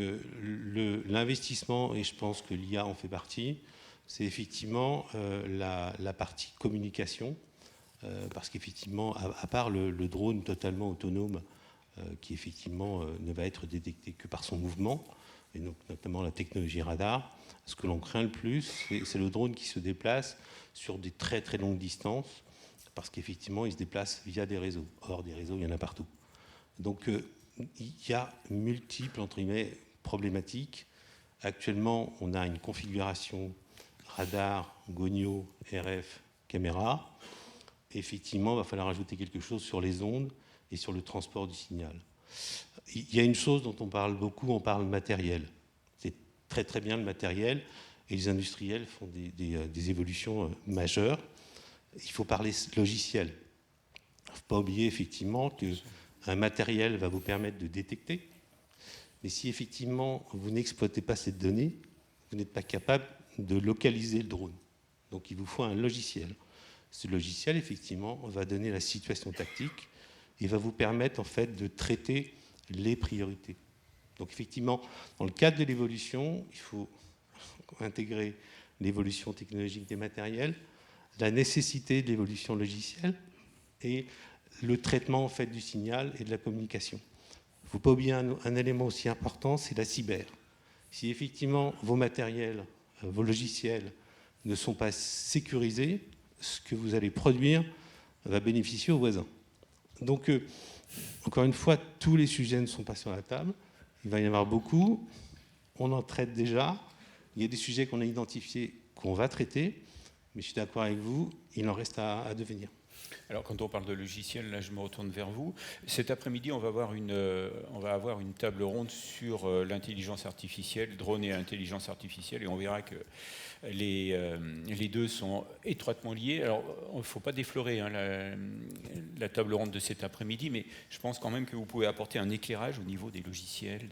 l'investissement, et je pense que l'IA en fait partie, c'est effectivement la partie communication, parce qu'effectivement, à part le drone totalement autonome, qui effectivement ne va être détecté que par son mouvement, et donc notamment la technologie radar, ce que l'on craint le plus, c'est le drone qui se déplace sur des très très longues distances, parce qu'effectivement, il se déplace via des réseaux. Or, des réseaux, il y en a partout. Donc, il y a multiples, entre guillemets, problématiques. Actuellement, on a une configuration radar, gonio, RF, caméra. Effectivement, il va falloir ajouter quelque chose sur les ondes et sur le transport du signal. Il y a une chose dont on parle beaucoup, on parle matériel. C'est très très bien le matériel, et les industriels font des évolutions majeures. Il faut parler logiciel. Il ne faut pas oublier effectivement qu'un matériel va vous permettre de détecter, mais si effectivement vous n'exploitez pas cette donnée, vous n'êtes pas capable de localiser le drone. Donc il vous faut un logiciel. Ce logiciel, effectivement, va donner la situation tactique et va vous permettre en fait de traiter les priorités. Donc effectivement, dans le cadre de l'évolution, il faut intégrer l'évolution technologique des matériels, la nécessité de l'évolution logicielle et le traitement en fait, du signal et de la communication. Il ne faut pas oublier un élément aussi important, c'est la cyber. Si effectivement vos matériels, vos logiciels ne sont pas sécurisés, ce que vous allez produire va bénéficier aux voisins. Donc, encore une fois, tous les sujets ne sont pas sur la table. Il va y en avoir beaucoup. On en traite déjà. Il y a des sujets qu'on a identifiés qu'on va traiter. Mais je suis d'accord avec vous, il en reste à devenir. Alors, quand on parle de logiciel, là, je me retourne vers vous. Cet après-midi, on va avoir une table ronde sur l'intelligence artificielle, drone et intelligence artificielle, et on verra que les deux sont étroitement liés. Alors, il ne faut pas déflorer la table ronde de cet après-midi, mais je pense quand même que vous pouvez apporter un éclairage au niveau des logiciels.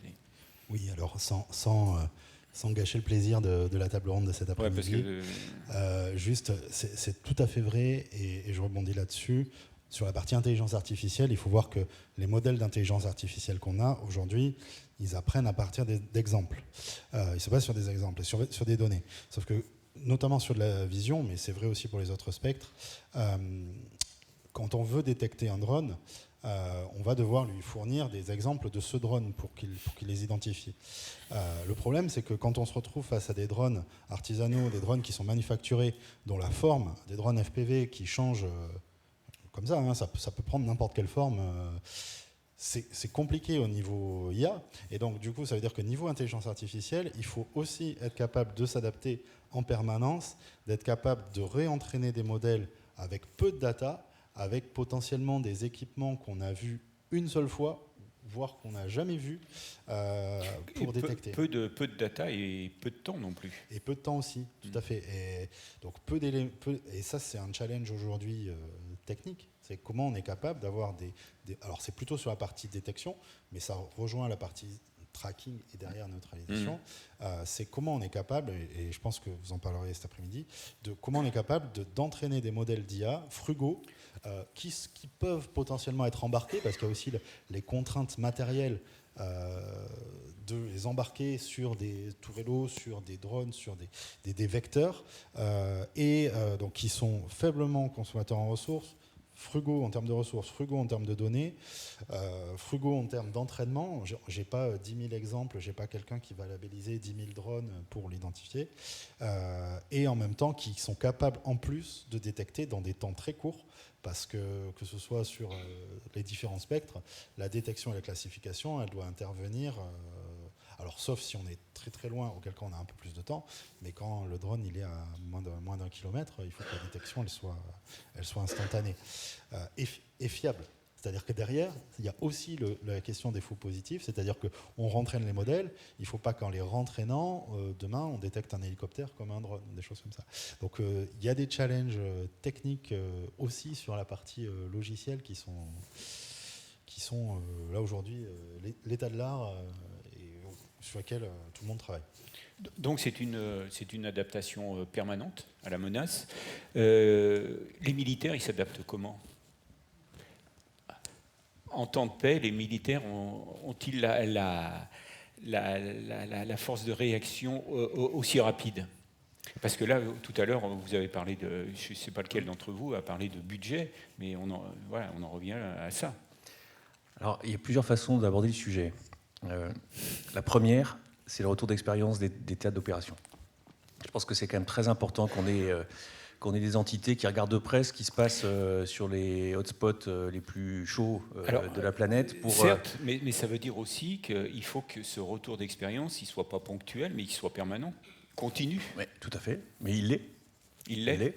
Oui, alors sans gâcher le plaisir de la table ronde de cet après-midi. Juste, c'est tout à fait vrai, et je rebondis là-dessus. Sur la partie intelligence artificielle, il faut voir que les modèles d'intelligence artificielle qu'on a aujourd'hui, ils apprennent à partir d'exemples. Ils se basent sur des exemples et sur des données. Sauf que, notamment sur de la vision, mais c'est vrai aussi pour les autres spectres, quand on veut détecter un drone, on va devoir lui fournir des exemples de ce drone pour qu'il les identifie. Le problème, c'est que quand on se retrouve face à des drones artisanaux, des drones qui sont manufacturés, dont la forme, des drones FPV qui changent comme ça, hein, ça peut prendre n'importe quelle forme, c'est compliqué au niveau IA. Et donc, du coup, ça veut dire que niveau intelligence artificielle, il faut aussi être capable de s'adapter en permanence, d'être capable de réentraîner des modèles avec peu de data, avec potentiellement des équipements qu'on a vus une seule fois, voire qu'on n'a jamais vu pour détecter. Peu de data et peu de temps non plus. Et peu de temps aussi, tout à fait. Et donc et ça c'est un challenge aujourd'hui technique. C'est comment on est capable d'avoir alors c'est plutôt sur la partie détection, mais ça rejoint la partie tracking et derrière neutralisation. C'est comment on est capable, et je pense que vous en parlerez cet après-midi, de comment on est capable d'entraîner des modèles d'IA frugaux qui peuvent potentiellement être embarqués, parce qu'il y a aussi les contraintes matérielles de les embarquer sur des tourellos, sur des drones, sur des vecteurs, donc qui sont faiblement consommateurs en ressources, frugaux en termes de ressources, frugaux en termes de données, frugaux en termes d'entraînement. J'ai pas 10 000 exemples, j'ai pas quelqu'un qui va labelliser 10 000 drones pour l'identifier, et en même temps qui sont capables en plus de détecter dans des temps très courts, parce que ce soit sur les différents spectres, la détection et la classification, elle doit intervenir, alors sauf si on est très très loin, auquel cas on a un peu plus de temps, mais quand le drone il est à moins d'un kilomètre, il faut que la détection elle soit instantanée et fiable. C'est-à-dire que derrière, il y a aussi la question des faux positifs, c'est-à-dire qu'on rentraîne les modèles, il ne faut pas qu'en les rentraînant, demain, on détecte un hélicoptère comme un drone, des choses comme ça. Donc il y a des challenges techniques aussi sur la partie logicielle qui sont là aujourd'hui l'état de l'art sur laquelle tout le monde travaille. Donc c'est une adaptation permanente à la menace. Les militaires, ils s'adaptent comment ? En temps de paix, les militaires ont-ils la force de réaction aussi rapide ? Parce que là, tout à l'heure, vous avez parlé de, je ne sais pas lequel d'entre vous a parlé de budget, mais on en revient à ça. Alors, il y a plusieurs façons d'aborder le sujet. La première, c'est le retour d'expérience des théâtres d'opération. Je pense que c'est quand même très important qu'on ait des entités qui regardent de près ce qui se passe sur les hotspots les plus chauds de la planète. Certes, mais ça veut dire aussi qu'il faut que ce retour d'expérience ne soit pas ponctuel, mais qu'il soit permanent, continu. Oui, tout à fait, mais il l'est. Il l'est.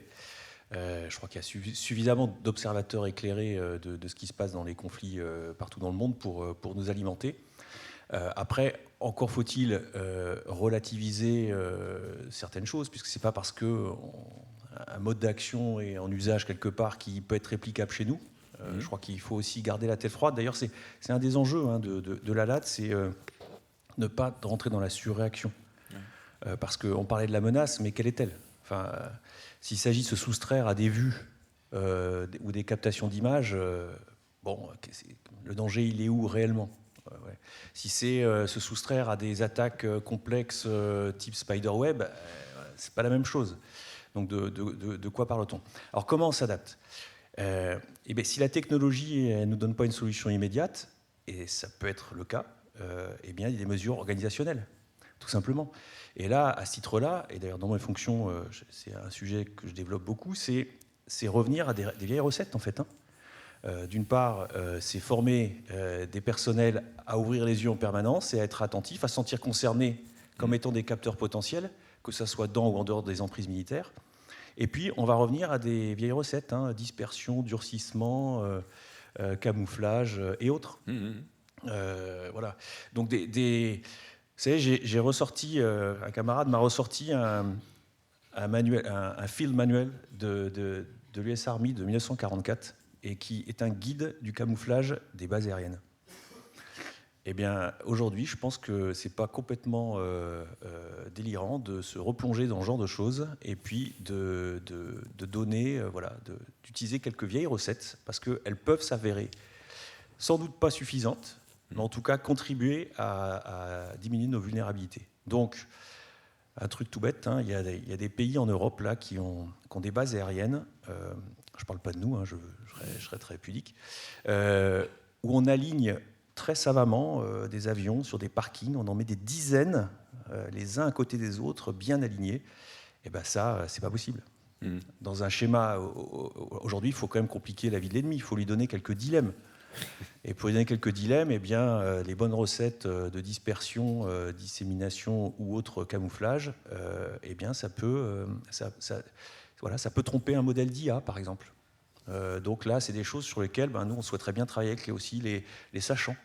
Je crois qu'il y a suffisamment d'observateurs éclairés de ce qui se passe dans les conflits partout dans le monde pour nous alimenter. Après, encore faut-il relativiser certaines choses, puisque ce n'est pas parce qu'un mode d'action est en usage quelque part qui peut être réplicable chez nous. Je crois qu'il faut aussi garder la tête froide. D'ailleurs, c'est un des enjeux de la LAT, c'est ne pas rentrer dans la surréaction. Parce qu'on parlait de la menace, mais quelle est-elle ? Enfin, s'il s'agit de se soustraire à des vues ou des captations d'images, le danger, il est où réellement ? Si c'est se soustraire à des attaques complexes type Spiderweb, c'est pas la même chose. Donc de quoi parle-t-on ? Alors comment on s'adapte ? Si la technologie ne nous donne pas une solution immédiate, et ça peut être le cas, il y a des mesures organisationnelles, tout simplement. Et là, à ce titre-là, et d'ailleurs dans mes fonctions, c'est un sujet que je développe beaucoup, c'est revenir à des vieilles recettes en fait. D'une part, c'est former des personnels à ouvrir les yeux en permanence et à être attentifs, à se sentir concernés comme étant des capteurs potentiels, que ce soit dans ou en dehors des emprises militaires. Et puis, on va revenir à des vieilles recettes, dispersion, durcissement, camouflage et autres. Voilà. Donc, vous savez, j'ai ressorti, un camarade m'a ressorti un field manuel de l'US Army de 1944, et qui est un guide du camouflage des bases aériennes. Eh bien, aujourd'hui, je pense que c'est pas complètement délirant de se replonger dans ce genre de choses et puis de donner, d'utiliser quelques vieilles recettes parce qu'elles peuvent s'avérer sans doute pas suffisantes, mais en tout cas contribuer à diminuer nos vulnérabilités. Donc, un truc tout bête, il y a des pays en Europe là qui ont des bases aériennes. Je ne parle pas de nous, je serais très pudique, où on aligne très savamment des avions sur des parkings, on en met des dizaines, les uns à côté des autres, bien alignés. Et bien ça, c'est pas possible. Dans un schéma, aujourd'hui, il faut quand même compliquer la vie de l'ennemi, il faut lui donner quelques dilemmes. Et pour lui donner quelques dilemmes, les bonnes recettes de dispersion, dissémination ou autre camouflage, ça peut tromper un modèle d'IA, par exemple. Donc là, c'est des choses sur lesquelles nous, on souhaiterait bien travailler avec aussi les sachants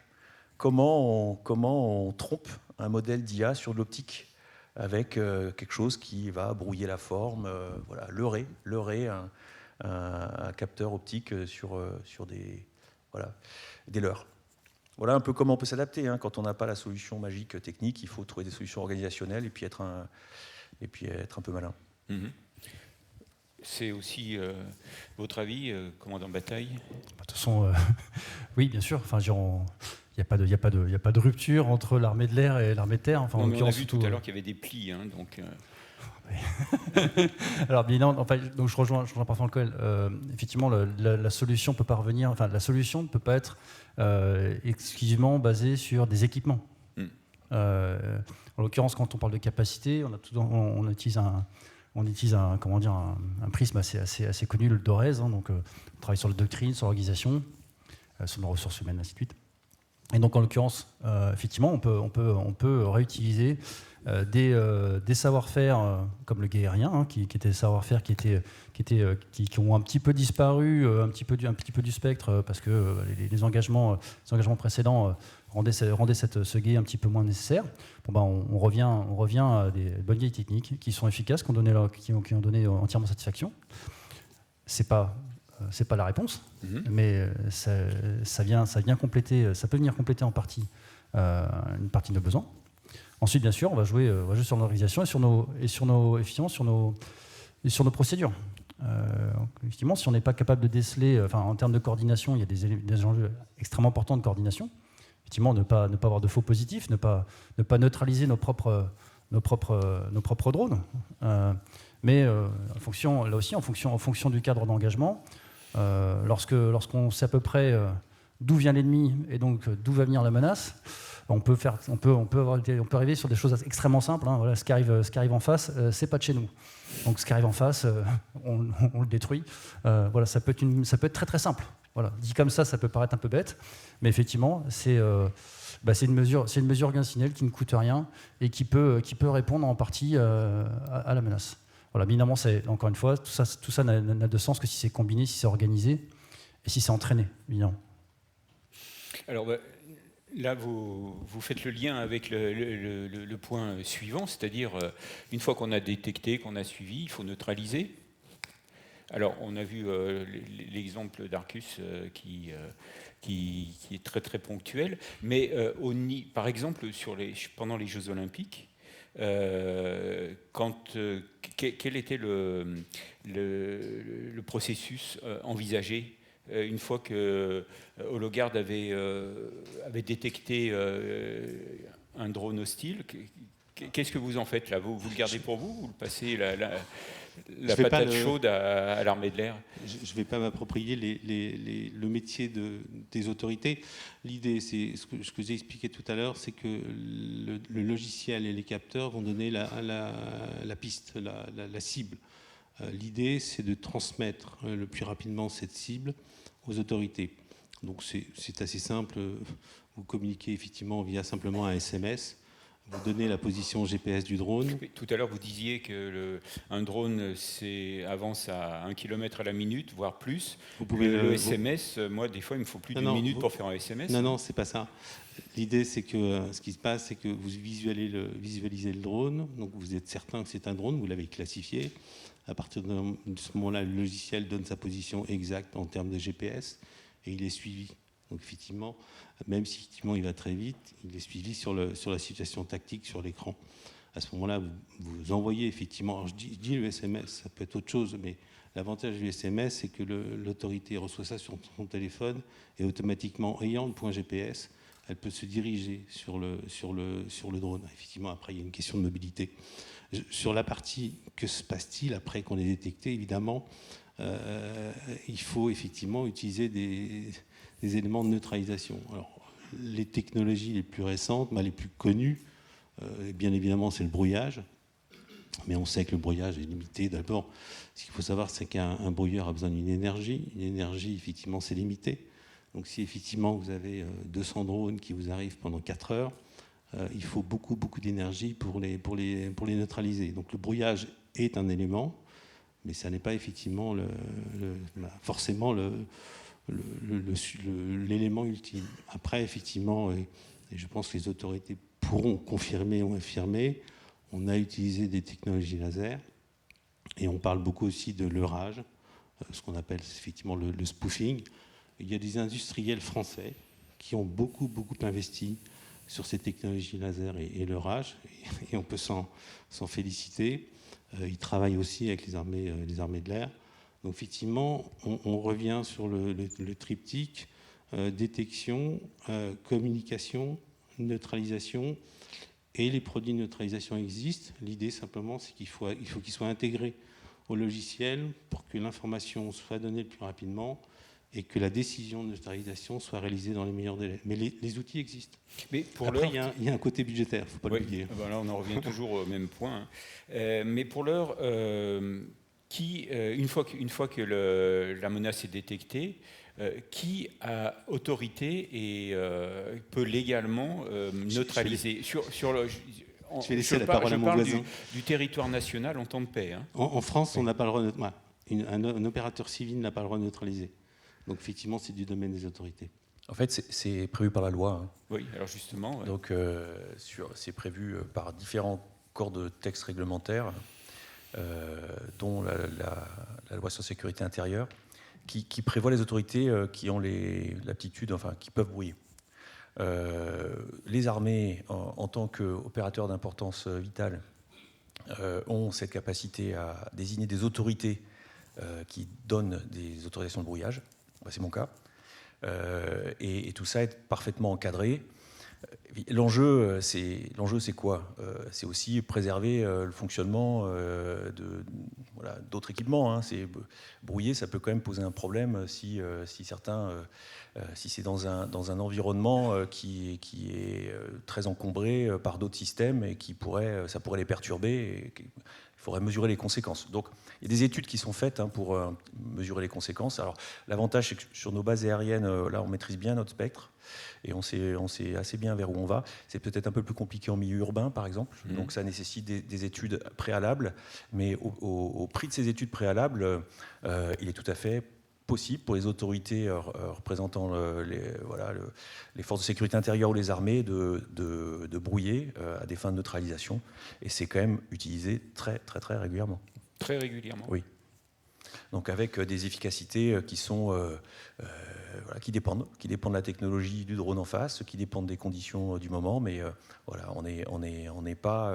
comment on trompe un modèle d'IA sur de l'optique avec quelque chose qui va brouiller la forme, voilà, leurrer un capteur optique sur des leurres. Voilà un peu comment on peut s'adapter. Hein. Quand on n'a pas la solution magique technique, il faut trouver des solutions organisationnelles et puis être un peu malin. Mm-hmm. C'est aussi votre avis, commandant Bataille ? De toute façon, oui, bien sûr. Enfin, il n'y a pas de rupture entre l'armée de l'air et l'armée de terre. Enfin, on a vu tout à l'heure qu'il y avait des plis, hein, donc. Alors, bien, enfin, donc je rejoins parfaitement le Colonel. Effectivement, la solution peut pas revenir. Enfin, la solution ne peut pas être exclusivement basée sur des équipements. En l'occurrence, quand on parle de capacité, on utilise un prisme assez connu, le DORES. Hein, donc, on travaille sur la doctrine, sur l'organisation, sur nos ressources humaines, ainsi de suite. Et donc, en l'occurrence, effectivement, on peut réutiliser des savoir-faire comme le guérérien, hein, qui étaient des savoir-faire qui ont un petit peu disparu, un petit peu du spectre, parce que les engagements précédents rendaient ce gué un petit peu moins nécessaire. Bon, ben, on revient à des bonnes vieilles techniques qui sont efficaces, qui ont donné entièrement satisfaction. C'est pas la réponse, mais ça peut venir compléter en partie une partie de nos besoins. Ensuite, bien sûr, on va jouer sur l'organisation et sur nos procédures. Effectivement, si on n'est pas capable de déceler, en termes de coordination, il y a des enjeux extrêmement importants de coordination. Effectivement, ne pas avoir de faux positifs, ne pas neutraliser nos propres drones. Mais en fonction du cadre d'engagement, lorsqu'on sait à peu près d'où vient l'ennemi et donc d'où va venir la menace, on peut arriver sur des choses extrêmement simples. Hein. Voilà, ce qui arrive en face, c'est pas de chez nous. Donc ce qui arrive en face, on le détruit. Voilà, ça peut être très très simple. Voilà, dit comme ça peut paraître un peu bête, mais effectivement, c'est une mesure organisationnelle qui ne coûte rien et qui peut répondre en partie à la menace. Voilà, évidemment, encore une fois, tout ça n'a de sens que si c'est combiné, si c'est organisé et si c'est entraîné, évidemment. Alors, là, vous faites le lien avec le point suivant, c'est-à-dire, une fois qu'on a détecté, qu'on a suivi, il faut neutraliser. Alors, on a vu l'exemple d'Arcus qui est très très ponctuel, mais par exemple, pendant les Jeux Olympiques, quel était le processus envisagé une fois que Hologuard avait détecté un drone hostile? Qu'est-ce que vous en faites là? Vous le gardez pour vous? Vous le passez la patate chaude à l'armée de l'air? Je ne vais pas m'approprier le métier des autorités. L'idée, c'est ce que j'ai expliqué tout à l'heure, c'est que le logiciel et les capteurs vont donner la piste, la cible. L'idée, c'est de transmettre le plus rapidement cette cible aux autorités. Donc c'est assez simple. Vous communiquez effectivement simplement un SMS. Vous donnez la position GPS du drone. Tout à l'heure, vous disiez qu'un drone avance à 1 km à la minute, voire plus. Vous pouvez le SMS, moi, des fois, il me faut plus d'une minute pour faire un SMS. Non, c'est pas ça. L'idée, c'est que ce qui se passe, c'est que vous visualisez le drone. Donc, vous êtes certain que c'est un drone, vous l'avez classifié. À partir de ce moment-là, le logiciel donne sa position exacte en termes de GPS et il est suivi. Donc effectivement, même si effectivement il va très vite, il est suivi sur la situation tactique sur l'écran. À ce moment-là, vous envoyez effectivement, alors je dis le SMS, ça peut être autre chose, mais l'avantage du SMS, c'est que l'autorité reçoit ça sur son téléphone et automatiquement, ayant le point GPS, elle peut se diriger sur le drone. Effectivement, après, il y a une question de mobilité. Sur la partie, que se passe-t-il après qu'on ait détecté, évidemment, il faut effectivement utiliser des éléments de neutralisation. Alors, les technologies les plus récentes, les plus connues, bien évidemment, c'est le brouillage. Mais on sait que le brouillage est limité. D'abord, ce qu'il faut savoir, c'est qu'un brouilleur a besoin d'une énergie. Une énergie, effectivement, c'est limité. Donc, si effectivement vous avez 200 drones qui vous arrivent pendant 4 heures, il faut beaucoup d'énergie pour les neutraliser. Donc, le brouillage est un élément, mais ça n'est pas effectivement forcément l'élément ultime. Après, effectivement, et je pense que les autorités pourront confirmer ou infirmer, on a utilisé des technologies laser et on parle beaucoup aussi de leurrage, ce qu'on appelle effectivement le spoofing. Il y a des industriels français qui ont beaucoup investi sur ces technologies laser et leurrage, et on peut s'en féliciter. Ils travaillent aussi avec les armées de l'air. Donc effectivement, on revient sur le triptyque détection, communication, neutralisation, et les produits de neutralisation existent. L'idée simplement, c'est qu'il faut qu'ils soient intégrés au logiciel pour que l'information soit donnée le plus rapidement et que la décision de neutralisation soit réalisée dans les meilleurs délais. Mais les outils existent. Mais pour après, il y a un côté budgétaire, il ne faut pas l'oublier. Ben là, on en revient toujours au même point. Mais pour l'heure, une fois que la menace est détectée, qui a autorité et peut légalement neutraliser Je vais laisser la parole à mon voisin. Du territoire national en temps de paix. Hein. En France, on n'a pas le droit un opérateur civil n'a pas le droit de neutraliser. Donc effectivement, c'est du domaine des autorités. En fait, c'est prévu par la loi. Hein. Oui, alors justement. Ouais. Donc c'est prévu par différents corps de textes réglementaires, dont la loi sur la sécurité intérieure, qui prévoit les autorités qui ont l'aptitude, enfin, qui peuvent brouiller. Les armées, en tant qu'opérateurs d'importance vitale, ont cette capacité à désigner des autorités qui donnent des autorisations de brouillage. C'est mon cas. Et tout ça est parfaitement encadré. L'enjeu, c'est quoi ? C'est aussi préserver le fonctionnement d'autres équipements. Hein. Brouiller, ça peut quand même poser un problème si c'est dans un environnement qui est très encombré par d'autres systèmes et ça pourrait les perturber. Il faudrait mesurer les conséquences. Donc, il y a des études qui sont faites pour mesurer les conséquences. Alors, l'avantage, c'est que sur nos bases aériennes, là, on maîtrise bien notre spectre et on sait assez bien vers où on va. C'est peut-être un peu plus compliqué en milieu urbain, par exemple. Donc, ça nécessite des études préalables. Mais au prix de ces études préalables, il est tout à fait possible pour les autorités représentant les forces de sécurité intérieure ou les armées de brouiller à des fins de neutralisation. Et c'est quand même utilisé très, très, très régulièrement. Très régulièrement. Oui. Donc avec des efficacités qui sont qui dépendent de la technologie du drone en face, qui dépendent des conditions du moment, mais on n'est pas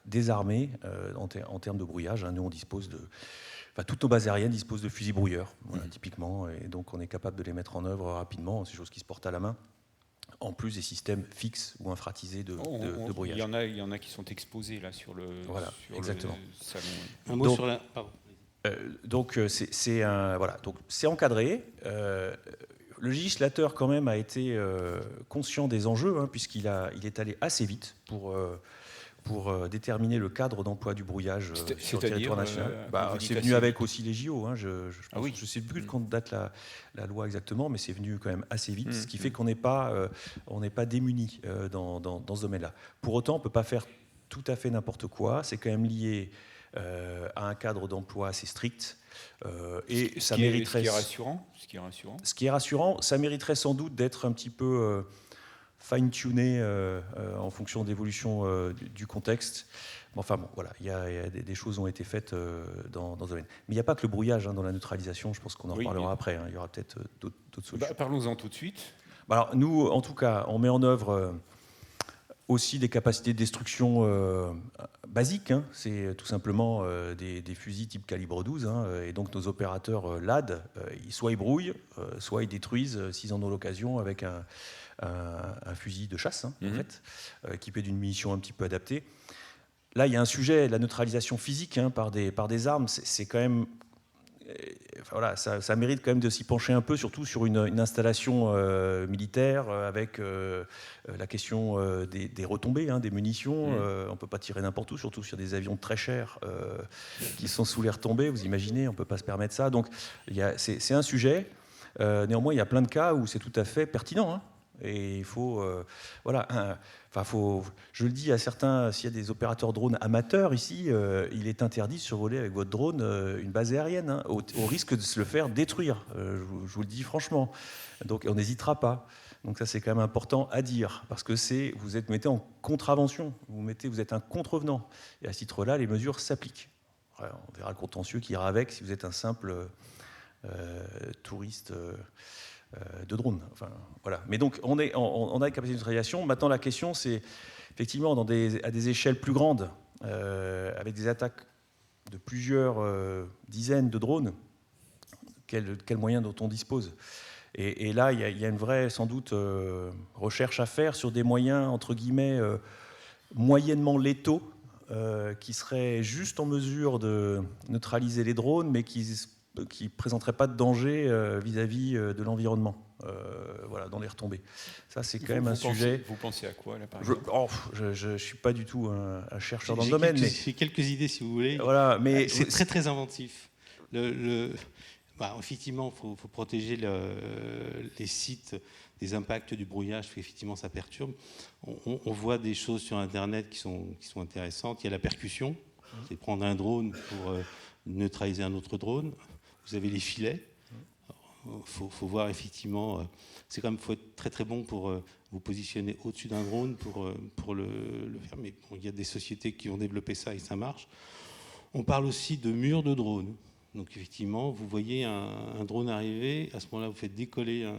désarmé en termes de brouillage. Hein. Nous, on dispose toutes nos bases aériennes disposent de fusils brouilleurs, typiquement, et donc on est capable de les mettre en œuvre rapidement. C'est des choses qui se portent à la main. En plus des systèmes fixes ou infratisés de brouillage. Il y en a qui sont exposés là sur le exactement. Salon. Un mot sur la... Pardon. Donc c'est encadré. Le législateur quand même a été conscient des enjeux, hein, puisqu'il est allé assez vite pour déterminer le cadre d'emploi du brouillage sur le territoire national. C'est venu avec aussi les JO. Hein, je ne sais plus de quand date la loi exactement, mais c'est venu quand même assez vite, ce qui fait qu'on n'est pas démuni dans ce domaine-là. Pour autant, on ne peut pas faire tout à fait n'importe quoi. C'est quand même lié à un cadre d'emploi assez strict. Et ça mériterait... Ce qui est rassurant, ça mériterait sans doute d'être un petit peu... fine-tuné en fonction de l'évolution du contexte. Enfin bon, voilà, il y a des choses ont été faites dans ce domaine. Mais il n'y a pas que le brouillage dans la neutralisation, je pense qu'on en reparlera après. Hein. Il y aura peut-être d'autres solutions. Parlons-en tout de suite. Alors nous, en tout cas, on met en œuvre aussi des capacités de destruction basiques. Hein. C'est tout simplement des fusils type calibre 12. Hein. Et donc nos opérateurs LAD, soit ils brouillent, soit ils détruisent s'ils en ont l'occasion avec un fusil de chasse, en fait, équipé d'une munition un petit peu adaptée. Là, il y a un sujet, la neutralisation physique par des armes, c'est quand même... ça mérite quand même de s'y pencher un peu, surtout sur une installation militaire, avec la question des retombées, des munitions. On ne peut pas tirer n'importe où, surtout sur des avions très chers qui sont sous les retombées, vous imaginez, on ne peut pas se permettre ça. Donc, c'est un sujet. Néanmoins, il y a plein de cas où c'est tout à fait pertinent. Et il faut, je le dis à certains, s'il y a des opérateurs drones amateurs ici, il est interdit de survoler avec votre drone une base aérienne, hein, au risque de se le faire détruire. Je vous le dis franchement. Donc on n'hésitera pas. Donc ça, c'est quand même important à dire, parce que vous mettez en contravention, vous êtes un contrevenant. Et à ce titre-là, les mesures s'appliquent. Après, on verra le contentieux qui ira avec si vous êtes un simple touriste de drone. Enfin, voilà. Mais donc, on a une capacité de neutralisation. Maintenant, la question, c'est effectivement, à des échelles plus grandes, avec des attaques de plusieurs dizaines de drones, quels moyens dont on dispose. Et là, il y a une vraie, sans doute, recherche à faire sur des moyens, entre guillemets, moyennement létaux, qui seraient juste en mesure de neutraliser les drones, mais qui ne présenteraient pas de danger vis-à-vis de l'environnement, voilà, dans les retombées. Ça, c'est quand même un sujet... Vous pensez à quoi, là, par exemple ? Je ne suis pas du tout un chercheur dans le domaine. J'ai quelques idées, si vous voulez. Voilà, mais c'est très, très inventif. Effectivement, il faut protéger les sites des impacts du brouillage, parce qu'effectivement, ça perturbe. On voit des choses sur Internet qui sont intéressantes. Il y a la percussion, c'est prendre un drone pour neutraliser un autre drone. Vous avez les filets. Il faut voir, effectivement, c'est quand même, faut être très, très bon pour vous positionner au-dessus d'un drone pour le faire. Mais bon, il y a des sociétés qui ont développé ça et ça marche. On parle aussi de murs de drones. Donc effectivement, vous voyez un drone arriver, à ce moment-là, vous faites décoller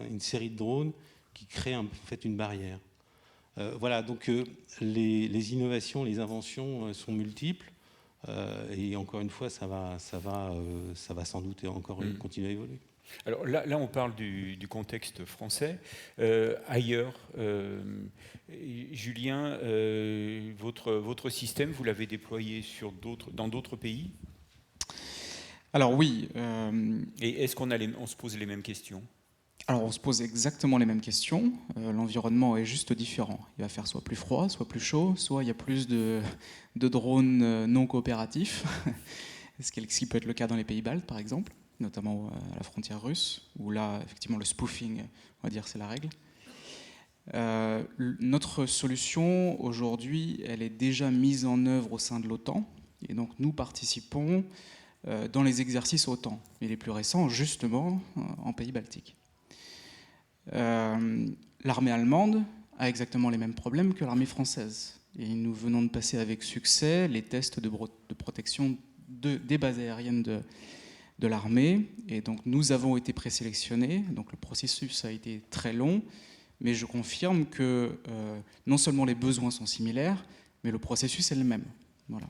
une série de drones qui créent en fait une barrière. Voilà, donc les innovations, les inventions sont multiples, et encore une fois, ça va sans doute encore continuer à évoluer. Alors là, on parle du contexte français. Ailleurs, Julien, votre système, vous l'avez déployé dans d'autres pays ? Alors oui. Et est-ce qu'on se pose les mêmes questions ? Alors on se pose exactement les mêmes questions. L'environnement est juste différent. Il va faire soit plus froid, soit plus chaud, soit il y a plus de drones non coopératifs, ce qui peut être le cas dans les pays baltes par exemple, notamment à la frontière russe, où là effectivement le spoofing, on va dire, c'est la règle. Notre solution aujourd'hui, elle est déjà mise en œuvre au sein de l'OTAN, et donc nous participons dans les exercices OTAN, et les plus récents justement en pays baltiques. L'armée allemande a exactement les mêmes problèmes que l'armée française, et nous venons de passer avec succès les tests de protection des bases aériennes de l'armée, et donc nous avons été présélectionnés, donc le processus a été très long, mais je confirme que non seulement les besoins sont similaires, mais le processus est le même. Voilà.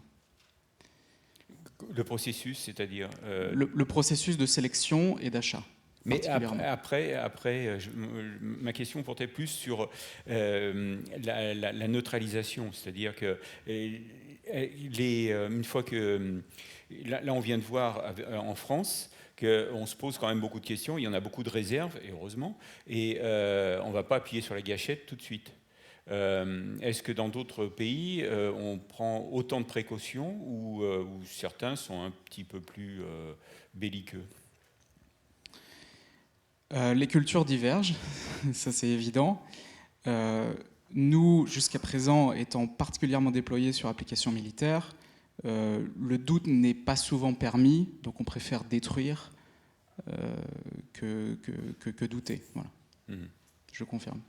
Le processus, c'est-à-dire le processus de sélection et d'achat. Mais après ma question portait plus sur la neutralisation, c'est-à-dire que une fois que... Là, on vient de voir en France qu'on se pose quand même beaucoup de questions, il y en a beaucoup de réserves, et heureusement, et on ne va pas appuyer sur la gâchette tout de suite. Est-ce que dans d'autres pays, on prend autant de précautions ou certains sont un petit peu plus belliqueux ? Les cultures divergent, ça c'est évident. Nous, jusqu'à présent, étant particulièrement déployés sur applications militaires, le doute n'est pas souvent permis, donc on préfère détruire que douter. Voilà. Je confirme.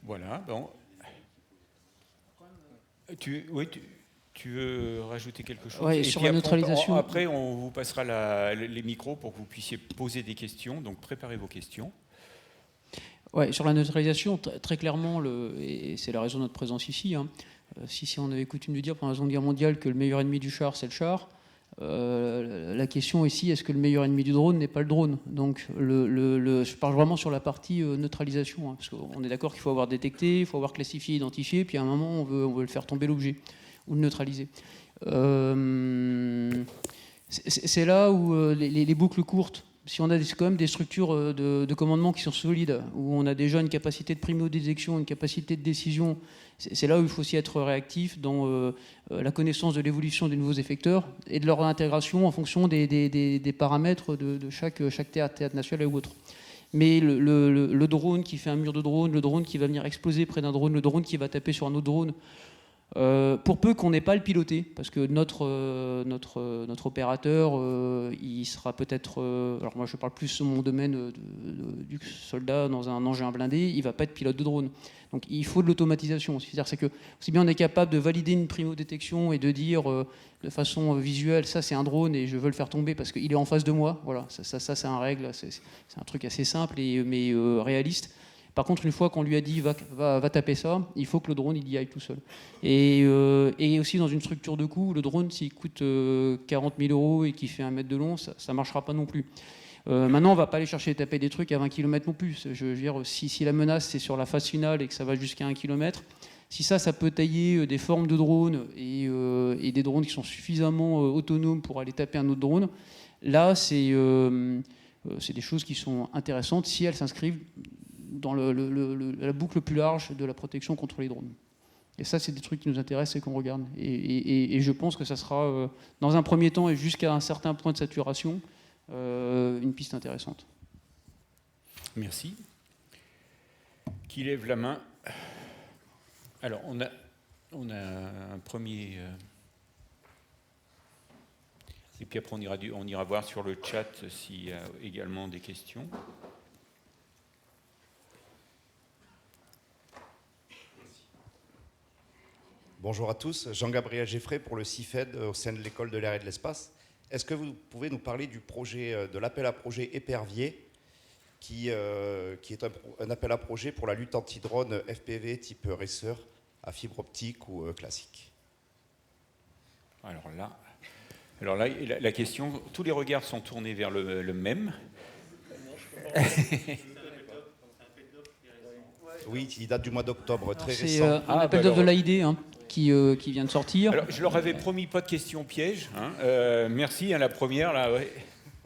Voilà, bon. Tu veux rajouter quelque chose ? Oui, sur la neutralisation. Après, on vous passera les micros pour que vous puissiez poser des questions, donc préparez vos questions. Ouais, sur la neutralisation, très clairement, et c'est la raison de notre présence ici, hein, si on avait coutume de dire pendant la Seconde Guerre mondiale que le meilleur ennemi du char, c'est le char, la question ici, est-ce que le meilleur ennemi du drone n'est pas le drone ? Donc, je parle vraiment sur la partie neutralisation, hein, parce qu'on est d'accord qu'il faut avoir détecté, il faut avoir classifié, identifié, puis à un moment, on veut le faire tomber l'objet, ou le neutraliser. C'est là où les boucles courtes, si on a quand même des structures de commandement qui sont solides, où on a déjà une capacité de primo-détection, une capacité de décision, c'est là où il faut aussi être réactif dans la connaissance de l'évolution des nouveaux effecteurs et de leur intégration en fonction des paramètres de chaque théâtre national ou autre. Mais le drone qui fait un mur de drone, le drone qui va venir exploser près d'un drone, le drone qui va taper sur un autre drone, pour peu qu'on n'ait pas le piloté, parce que notre opérateur, il sera peut-être... alors moi je parle plus sur mon domaine du soldat dans un engin blindé, il ne va pas être pilote de drone. Donc il faut de l'automatisation. C'est-à-dire que aussi bien on est capable de valider une primo-détection et de dire de façon visuelle, ça c'est un drone et je veux le faire tomber parce qu'il est en face de moi. Voilà, ça c'est un règle, c'est un truc assez simple mais réaliste. Par contre, une fois qu'on lui a dit va taper ça, il faut que le drone il y aille tout seul. Et aussi dans une structure de coût, le drone s'il coûte 40 000 € et qu'il fait 1 mètre de long, ça ne marchera pas non plus. Maintenant, on ne va pas aller chercher et taper des trucs à 20 km non plus. Je veux dire, si la menace c'est sur la phase finale et que ça va jusqu'à 1 km, si ça peut tailler des formes de drones et des drones qui sont suffisamment autonomes pour aller taper un autre drone, là c'est des choses qui sont intéressantes si elles s'inscrivent dans la boucle plus large de la protection contre les drones. Et ça, c'est des trucs qui nous intéressent et qu'on regarde. Et je pense que ça sera, dans un premier temps et jusqu'à un certain point de saturation, une piste intéressante. Merci. Qui lève la main? Alors, on a un premier... Et puis après, on ira voir sur le chat s'il y a également des questions. Bonjour à tous, Jean-Gabriel Geffray pour le CIFED au sein de l'École de l'air et de l'espace. Est-ce que vous pouvez nous parler du projet, de l'appel à projet Épervier, qui est un appel à projet pour la lutte anti-drone FPV type Racer à fibre optique ou classique? Alors là, la question, tous les regards sont tournés vers le même. Oui, il date du mois d'octobre, très récent. C'est un appel d'offres de l'AID qui vient de sortir. Alors, je leur avais promis pas de questions pièges. Merci, la première, là, ouais.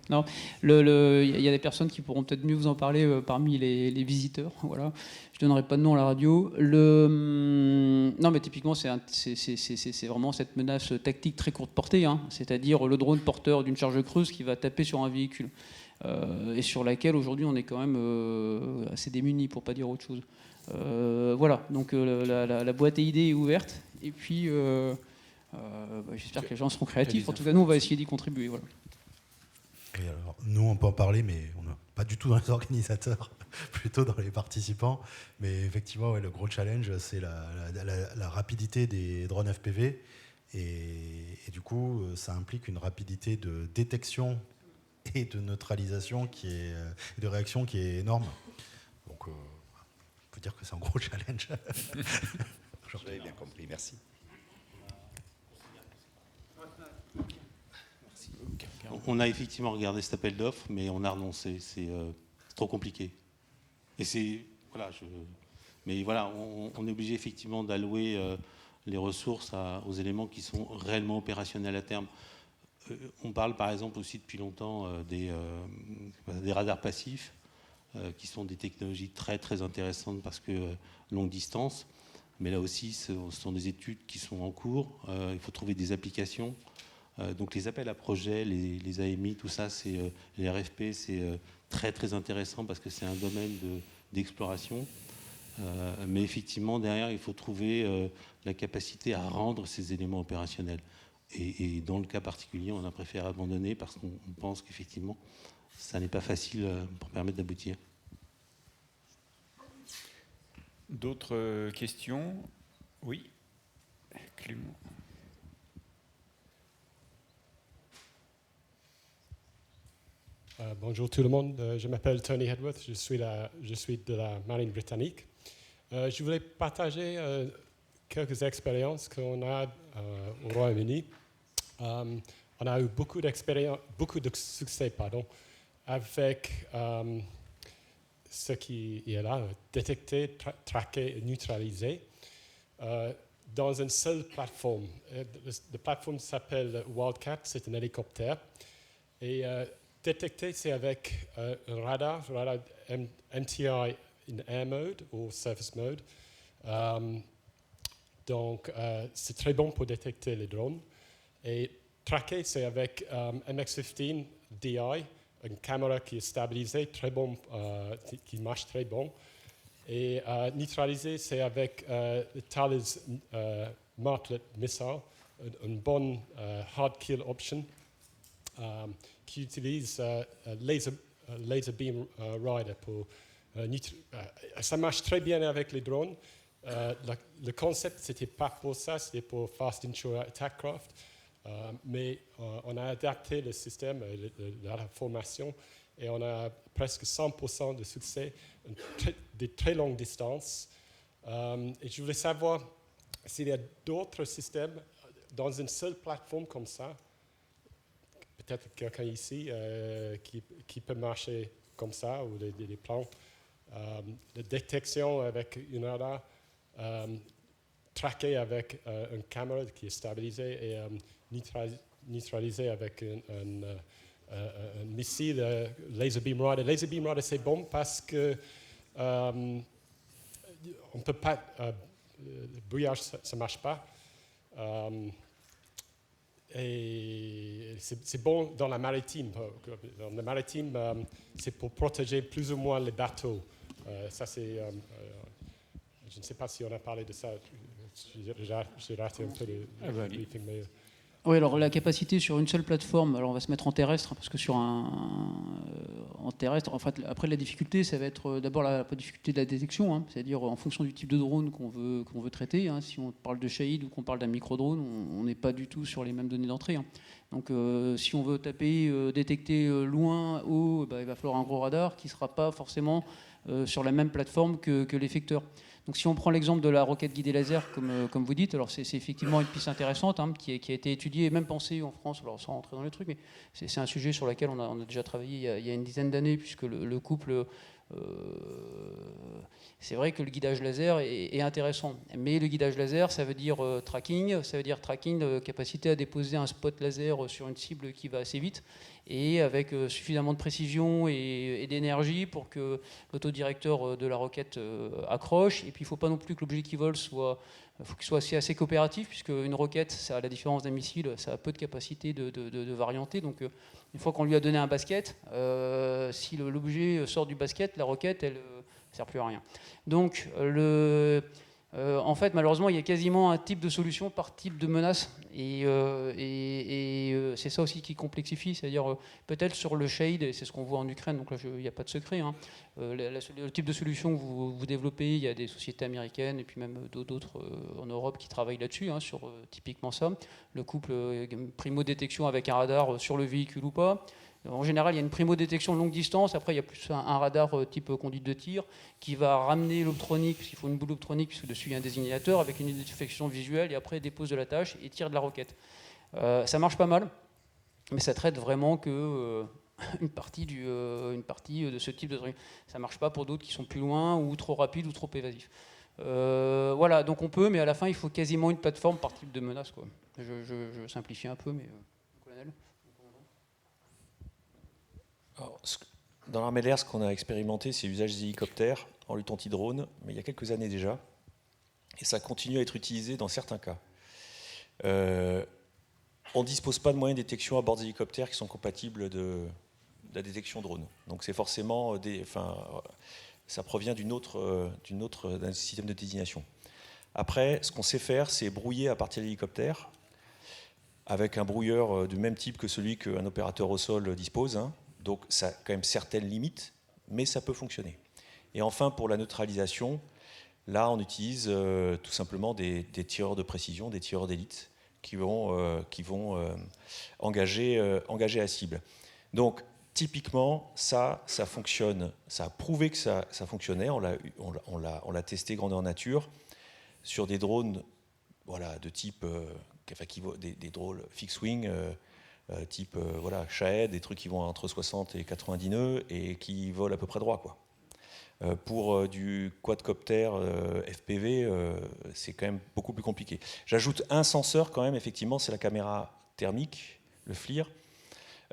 Non, il y a des personnes qui pourront peut-être mieux vous en parler parmi les visiteurs. Voilà. Je ne donnerai pas de nom à la radio. Non, mais typiquement, c'est vraiment cette menace tactique très courte portée, c'est-à-dire le drone porteur d'une charge creuse qui va taper sur un véhicule, et sur laquelle aujourd'hui on est quand même assez démunis, pour ne pas dire autre chose. Voilà, donc la boîte AID est ouverte, et puis j'espère que les gens seront créatifs. En tout cas, nous, on va essayer d'y contribuer. Voilà. Et alors, nous, on peut en parler, mais on n'est pas du tout dans les organisateurs, plutôt dans les participants. Mais effectivement, ouais, le gros challenge, c'est la rapidité des drones FPV. Et du coup, ça implique une rapidité de détection et de neutralisation, de réaction qui est énorme. Donc, on peut dire que c'est un gros challenge. J'avais bien compris, merci. On a effectivement regardé cet appel d'offres, mais on a renoncé. C'est trop compliqué. Et mais voilà, on est obligé effectivement d'allouer les ressources aux éléments qui sont réellement opérationnels à terme. On parle par exemple aussi depuis longtemps des radars passifs, qui sont des technologies très très intéressantes parce que longue distance. Mais là aussi, ce sont des études qui sont en cours. Il faut trouver des applications. Donc les appels à projets, les AMI, tout ça, les RFP, c'est très très intéressant parce que c'est un domaine d'exploration. Mais effectivement, derrière, il faut trouver la capacité à rendre ces éléments opérationnels. Et dans le cas particulier, on a préféré abandonner parce qu'on pense qu'effectivement, ça n'est pas facile pour permettre d'aboutir. D'autres questions? Oui, Clément. Bonjour tout le monde, je m'appelle Tony Hedworth, je suis de la Marine britannique. Je voulais partager quelques expériences qu'on a au Royaume-Uni. On a eu beaucoup de succès avec ce qui est là, détecter, traquer et neutraliser, dans une seule plateforme. La plateforme s'appelle Wildcat, c'est un hélicoptère. Et détecter, c'est avec un radar MTI in Air Mode ou Surface Mode. Donc, c'est très bon pour détecter les drones. Et traquer, c'est avec MX-15 DI, une caméra qui est stabilisée, très bon, qui marche très bon. Et neutraliser, c'est avec le Thales Martlet Missile, une bonne hard kill option qui utilise laser beam rider pour ça marche très bien avec les drones. Le concept, c'était pas pour ça, c'était pour Fast Inshore Attack Craft. Mais on a adapté le système, la formation, et on a presque 100% de succès, des très longues distances. Et je voulais savoir s'il y a d'autres systèmes dans une seule plateforme comme ça, peut-être quelqu'un ici qui peut marcher comme ça, ou des plans, de détection avec une radar, traqué avec une caméra qui est stabilisée et neutralisé avec un missile laser beam rider. Laser beam rider, c'est bon parce que on peut pas, le brouillage, ça ne marche pas. Et c'est bon dans la maritime. Dans la maritime, c'est pour protéger plus ou moins les bateaux. Ça, c'est... je ne sais pas si on a parlé de ça. J'ai raté un peu le briefing, mais... Oui, alors la capacité sur une seule plateforme, alors on va se mettre en terrestre, parce que sur en terrestre, en fait, après la difficulté, ça va être d'abord la difficulté de la détection, hein, c'est-à-dire en fonction du type de drone qu'on veut traiter. Hein, si on parle de Shahid ou qu'on parle d'un micro-drone, on n'est pas du tout sur les mêmes données d'entrée. Hein. Donc si on veut taper, détecter loin, haut, il va falloir un gros radar qui ne sera pas forcément sur la même plateforme que l'effecteur. Donc si on prend l'exemple de la roquette guidée laser, comme vous dites, alors c'est effectivement une piste intéressante hein, qui a été étudiée et même pensée en France, alors sans rentrer dans les trucs, mais c'est un sujet sur lequel on a déjà travaillé il y a une dizaine d'années, puisque le couple... c'est vrai que le guidage laser est intéressant, mais le guidage laser, ça veut dire tracking, capacité à déposer un spot laser sur une cible qui va assez vite, et avec suffisamment de précision et d'énergie pour que l'autodirecteur de la roquette accroche. Et puis il ne faut pas non plus que l'objet qui vole soit assez coopératif, puisque une roquette, ça, à la différence d'un missile, ça a peu de capacité de varianter. Donc une fois qu'on lui a donné un basket, si l'objet sort du basket, la roquette, elle ne sert plus à rien. Donc en fait, malheureusement, il y a quasiment un type de solution par type de menace. Et c'est ça aussi qui complexifie. C'est-à-dire, peut-être sur le Shahid, et c'est ce qu'on voit en Ukraine, donc là, il n'y a pas de secret. Hein, le type de solution que vous développez, il y a des sociétés américaines et puis même d'autres en Europe qui travaillent là-dessus, hein, sur typiquement ça. Le couple primo-détection avec un radar sur le véhicule ou pas. En général, il y a une primo-détection longue distance. Après, il y a plus un radar type conduite de tir qui va ramener l'optronique, puisqu'il faut une boule optronique, puisque dessus il y a un désignateur avec une identification visuelle, et après dépose de la tâche et tire de la roquette. Ça marche pas mal, mais ça traite vraiment que une partie de ce type de truc. Ça marche pas pour d'autres qui sont plus loin ou trop rapides ou trop évasifs. Voilà, donc on peut, mais à la fin, il faut quasiment une plateforme par type de menace, quoi. Je simplifie un peu, mais colonel. Alors, dans l'armée de l'air, ce qu'on a expérimenté, c'est l'usage des hélicoptères en lutte anti-drone, mais il y a quelques années déjà, et ça continue à être utilisé dans certains cas. On ne dispose pas de moyens de détection à bord des hélicoptères qui sont compatibles de la détection drone. Donc c'est forcément ça provient d'un système de désignation. Après, ce qu'on sait faire, c'est brouiller à partir de l'hélicoptère avec un brouilleur du même type que celui qu'un opérateur au sol dispose. Hein. Donc ça a quand même certaines limites, mais ça peut fonctionner. Et enfin, pour la neutralisation, là, on utilise tout simplement des tireurs de précision, des tireurs d'élite qui vont engager la cible. Donc, typiquement, ça fonctionne. Ça a prouvé que ça fonctionnait. On l'a testé grandeur nature sur des drones, voilà, de type, des drones fixed-wing, type Shahed, des trucs qui vont entre 60 et 90 nœuds et qui volent à peu près droit, quoi. Pour du quadcopter FPV, c'est quand même beaucoup plus compliqué. J'ajoute un senseur quand même, effectivement, c'est la caméra thermique, le FLIR,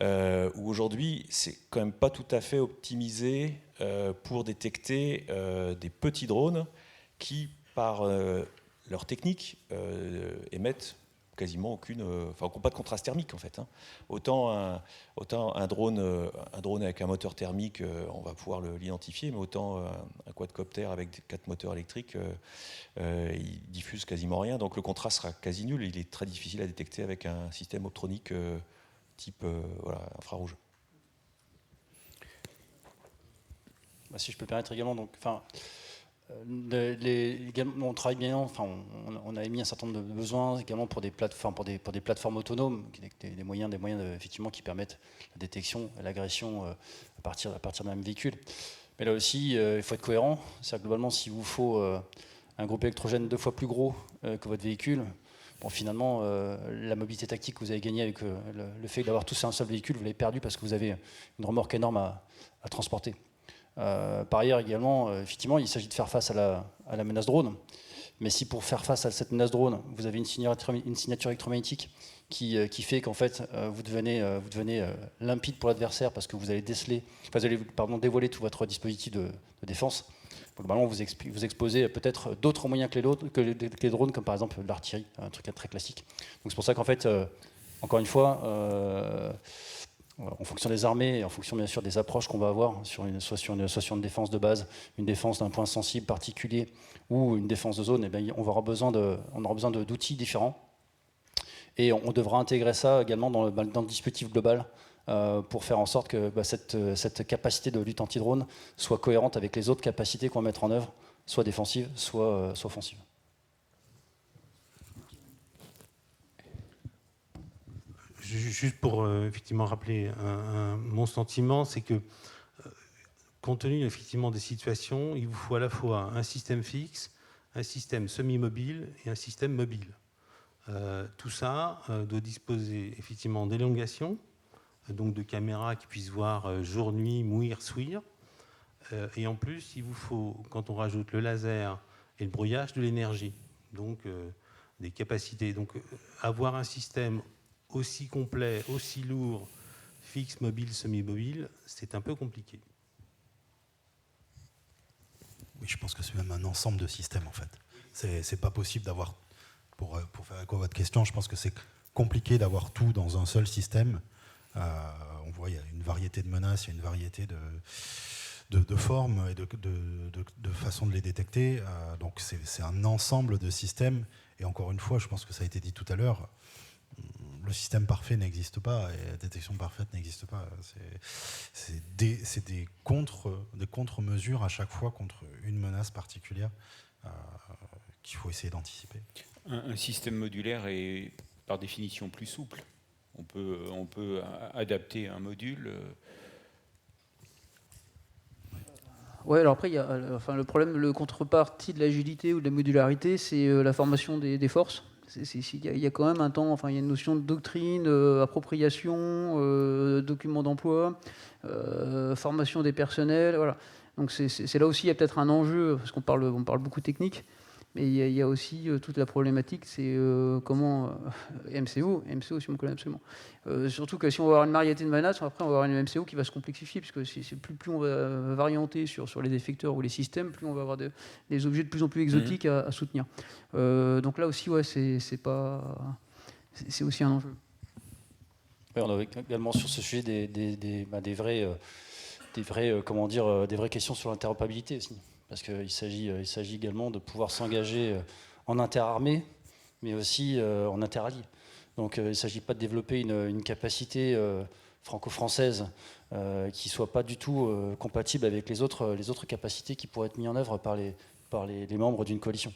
où aujourd'hui, c'est quand même pas tout à fait optimisé pour détecter des petits drones qui, par leur technique, émettent quasiment aucune, enfin, qui n'ont pas de contraste thermique en fait. Hein. Autant un drone avec un moteur thermique, on va pouvoir l'identifier, mais autant un quadcopter avec 4 moteurs électriques, il diffuse quasiment rien. Donc le contraste sera quasi nul. Il est très difficile à détecter avec un système optronique type infrarouge. Si je peux me permettre également, donc, également, on travaille bien, on a émis un certain nombre de besoins également pour des plateformes, pour des plateformes autonomes, des moyens effectivement qui permettent la détection et l'agression à partir d'un même véhicule. Mais là aussi, il faut être cohérent. C'est-à-dire globalement, s'il vous faut un groupe électrogène 2 fois plus gros que votre véhicule, bon, finalement, la mobilité tactique que vous avez gagnée avec le fait d'avoir tous un seul véhicule, vous l'avez perdu parce que vous avez une remorque énorme à transporter. Par ailleurs, également, effectivement, il s'agit de faire face à la menace drone. Mais si pour faire face à cette menace drone, vous avez une signature électromagnétique qui fait qu'en fait, vous devenez limpide pour l'adversaire parce que vous allez dévoiler tout votre dispositif de défense. Donc, normalement, vous exposez peut-être d'autres moyens que les drones, comme par exemple l'artillerie, un truc très classique. Donc c'est pour ça qu'en fait, encore une fois, en fonction des armées et en fonction bien sûr des approches qu'on va avoir, soit sur une défense de base, une défense d'un point sensible particulier ou une défense de zone, on aura besoin d'outils différents. Et on devra intégrer ça également dans le dispositif global pour faire en sorte que cette capacité de lutte anti-drone soit cohérente avec les autres capacités qu'on va mettre en œuvre, soit défensives, soit offensives. Juste pour effectivement rappeler mon sentiment, c'est que compte tenu effectivement des situations, il vous faut à la fois un système fixe, un système semi-mobile et un système mobile. Tout ça doit disposer effectivement d'élongation, donc de caméras qui puissent voir jour, nuit, mourir, souir. Et en plus, il vous faut, quand on rajoute le laser et le brouillage, de l'énergie, donc des capacités. Donc avoir un système aussi complet, aussi lourd, fixe, mobile, semi-mobile, c'est un peu compliqué. Oui, je pense que c'est même un ensemble de systèmes, en fait. C'est pas possible d'avoir, pour faire écho à votre question, je pense que c'est compliqué d'avoir tout dans un seul système. On voit, il y a une variété de menaces, il y a une variété de formes et de façons de les détecter. Donc c'est un ensemble de systèmes. Et encore une fois, je pense que ça a été dit tout à l'heure, le système parfait n'existe pas et la détection parfaite n'existe pas. C'est des contre-mesures à chaque fois contre une menace particulière qu'il faut essayer d'anticiper. Un système modulaire est par définition plus souple. On peut adapter un module. Ouais, alors après, il y a, le problème, le contrepartie de l'agilité ou de la modularité, c'est la formation des forces. Il y a quand même un temps, il y a une notion de doctrine, appropriation, document d'emploi, formation des personnels, voilà. Donc c'est là aussi, il y a peut-être un enjeu, parce qu'on parle beaucoup technique, mais il y a aussi toute la problématique, c'est comment MCO, si on me connaît absolument. Surtout que si on va avoir une variété de menaces, après on va avoir une MCO qui va se complexifier, puisque plus on va varianter sur les effecteurs ou les systèmes, plus on va avoir des objets de plus en plus exotiques à soutenir. Donc là aussi, ouais, c'est aussi un enjeu. Oui, on a également sur ce sujet des vraies questions sur l'interopérabilité aussi. Parce qu'il s'agit également de pouvoir s'engager en interarmée, mais aussi en interallié. Donc il ne s'agit pas de développer une capacité franco-française qui ne soit pas du tout compatible avec les autres capacités qui pourraient être mises en œuvre par les membres d'une coalition.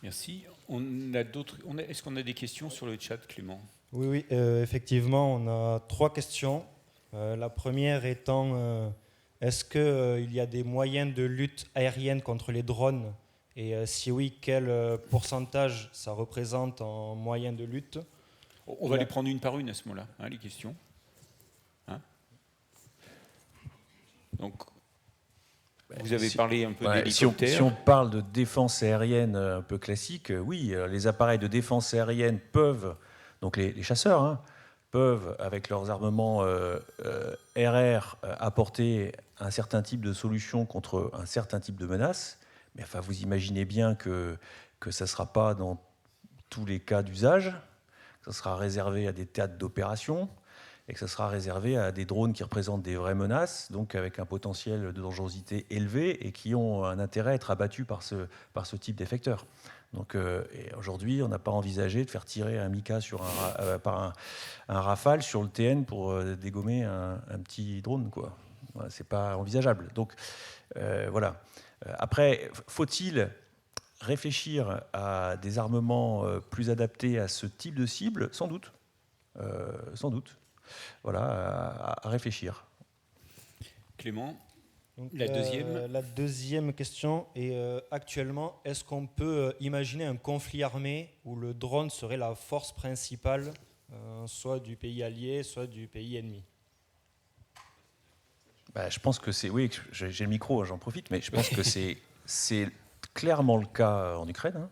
Merci. Est-ce qu'on a des questions sur le chat, Clément ? Oui, effectivement, on a 3 questions. La première étant... est-ce qu'il y a des moyens de lutte aérienne contre les drones ? Et si oui, quel pourcentage ça représente en moyens de lutte ? On va les prendre une par une à ce moment-là, les questions. Donc, vous avez parlé un peu d'hélicoptères. Si on parle de défense aérienne un peu classique, oui, les appareils de défense aérienne peuvent, donc les chasseurs, peuvent, avec leurs armements RR, apporter un certain type de solution contre un certain type de menace. Mais vous imaginez bien que ça ne sera pas dans tous les cas d'usage, que ça sera réservé à des théâtres d'opération et que ça sera réservé à des drones qui représentent des vraies menaces, donc avec un potentiel de dangerosité élevé et qui ont un intérêt à être abattus par ce type d'effecteur. Donc aujourd'hui, on n'a pas envisagé de faire tirer un Mika par un Rafale sur le TN pour dégommer un petit drone, quoi. Voilà, c'est pas envisageable. Donc voilà. Après, faut-il réfléchir à des armements plus adaptés à ce type de cible? Sans doute. Sans doute. Voilà, à réfléchir. Clément, donc, la deuxième. La deuxième question est actuellement, est-ce qu'on peut imaginer un conflit armé où le drone serait la force principale, soit du pays allié, soit du pays ennemi? Je pense que c'est... Oui, j'ai le micro, j'en profite, mais je pense que c'est clairement le cas en Ukraine,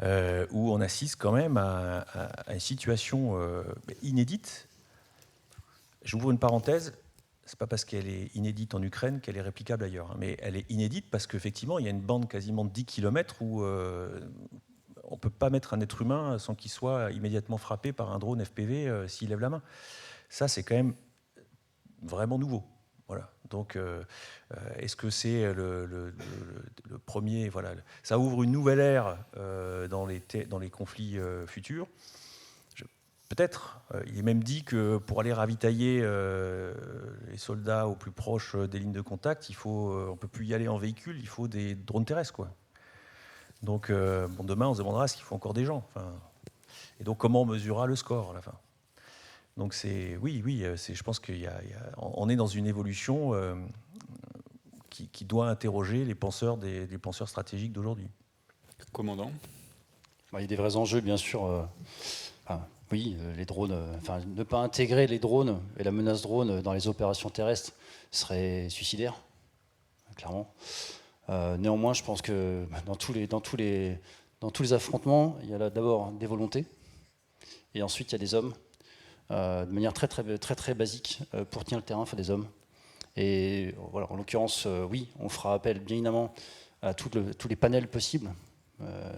hein, où on assiste quand même à une situation inédite. J'ouvre une parenthèse, c'est pas parce qu'elle est inédite en Ukraine qu'elle est réplicable ailleurs, hein, mais elle est inédite parce qu'effectivement, il y a une bande quasiment de 10 km où on ne peut pas mettre un être humain sans qu'il soit immédiatement frappé par un drone FPV s'il lève la main. Ça, c'est quand même vraiment nouveau. Voilà. Donc, est-ce que c'est le premier... Voilà, ça ouvre une nouvelle ère dans les conflits futurs. Peut-être. Il est même dit que pour aller ravitailler les soldats au plus proche des lignes de contact, on ne peut plus y aller en véhicule, il faut des drones terrestres, quoi. Donc, demain, on se demandera s'il faut encore des gens. Enfin, et donc, comment on mesurera le score à la fin? Donc, je pense qu'on est dans une évolution qui doit interroger les penseurs stratégiques d'aujourd'hui. Commandant? Il y a des vrais enjeux, bien sûr. Oui, les drones. Ne pas intégrer les drones et la menace drone dans les opérations terrestres serait suicidaire, clairement. Néanmoins, je pense que dans tous les affrontements, il y a d'abord des volontés, et ensuite il y a des hommes, de manière très très très très basique. Pour tenir le terrain, il faut des hommes. Et voilà, en l'occurrence, oui, on fera appel bien évidemment à tous les panels possibles,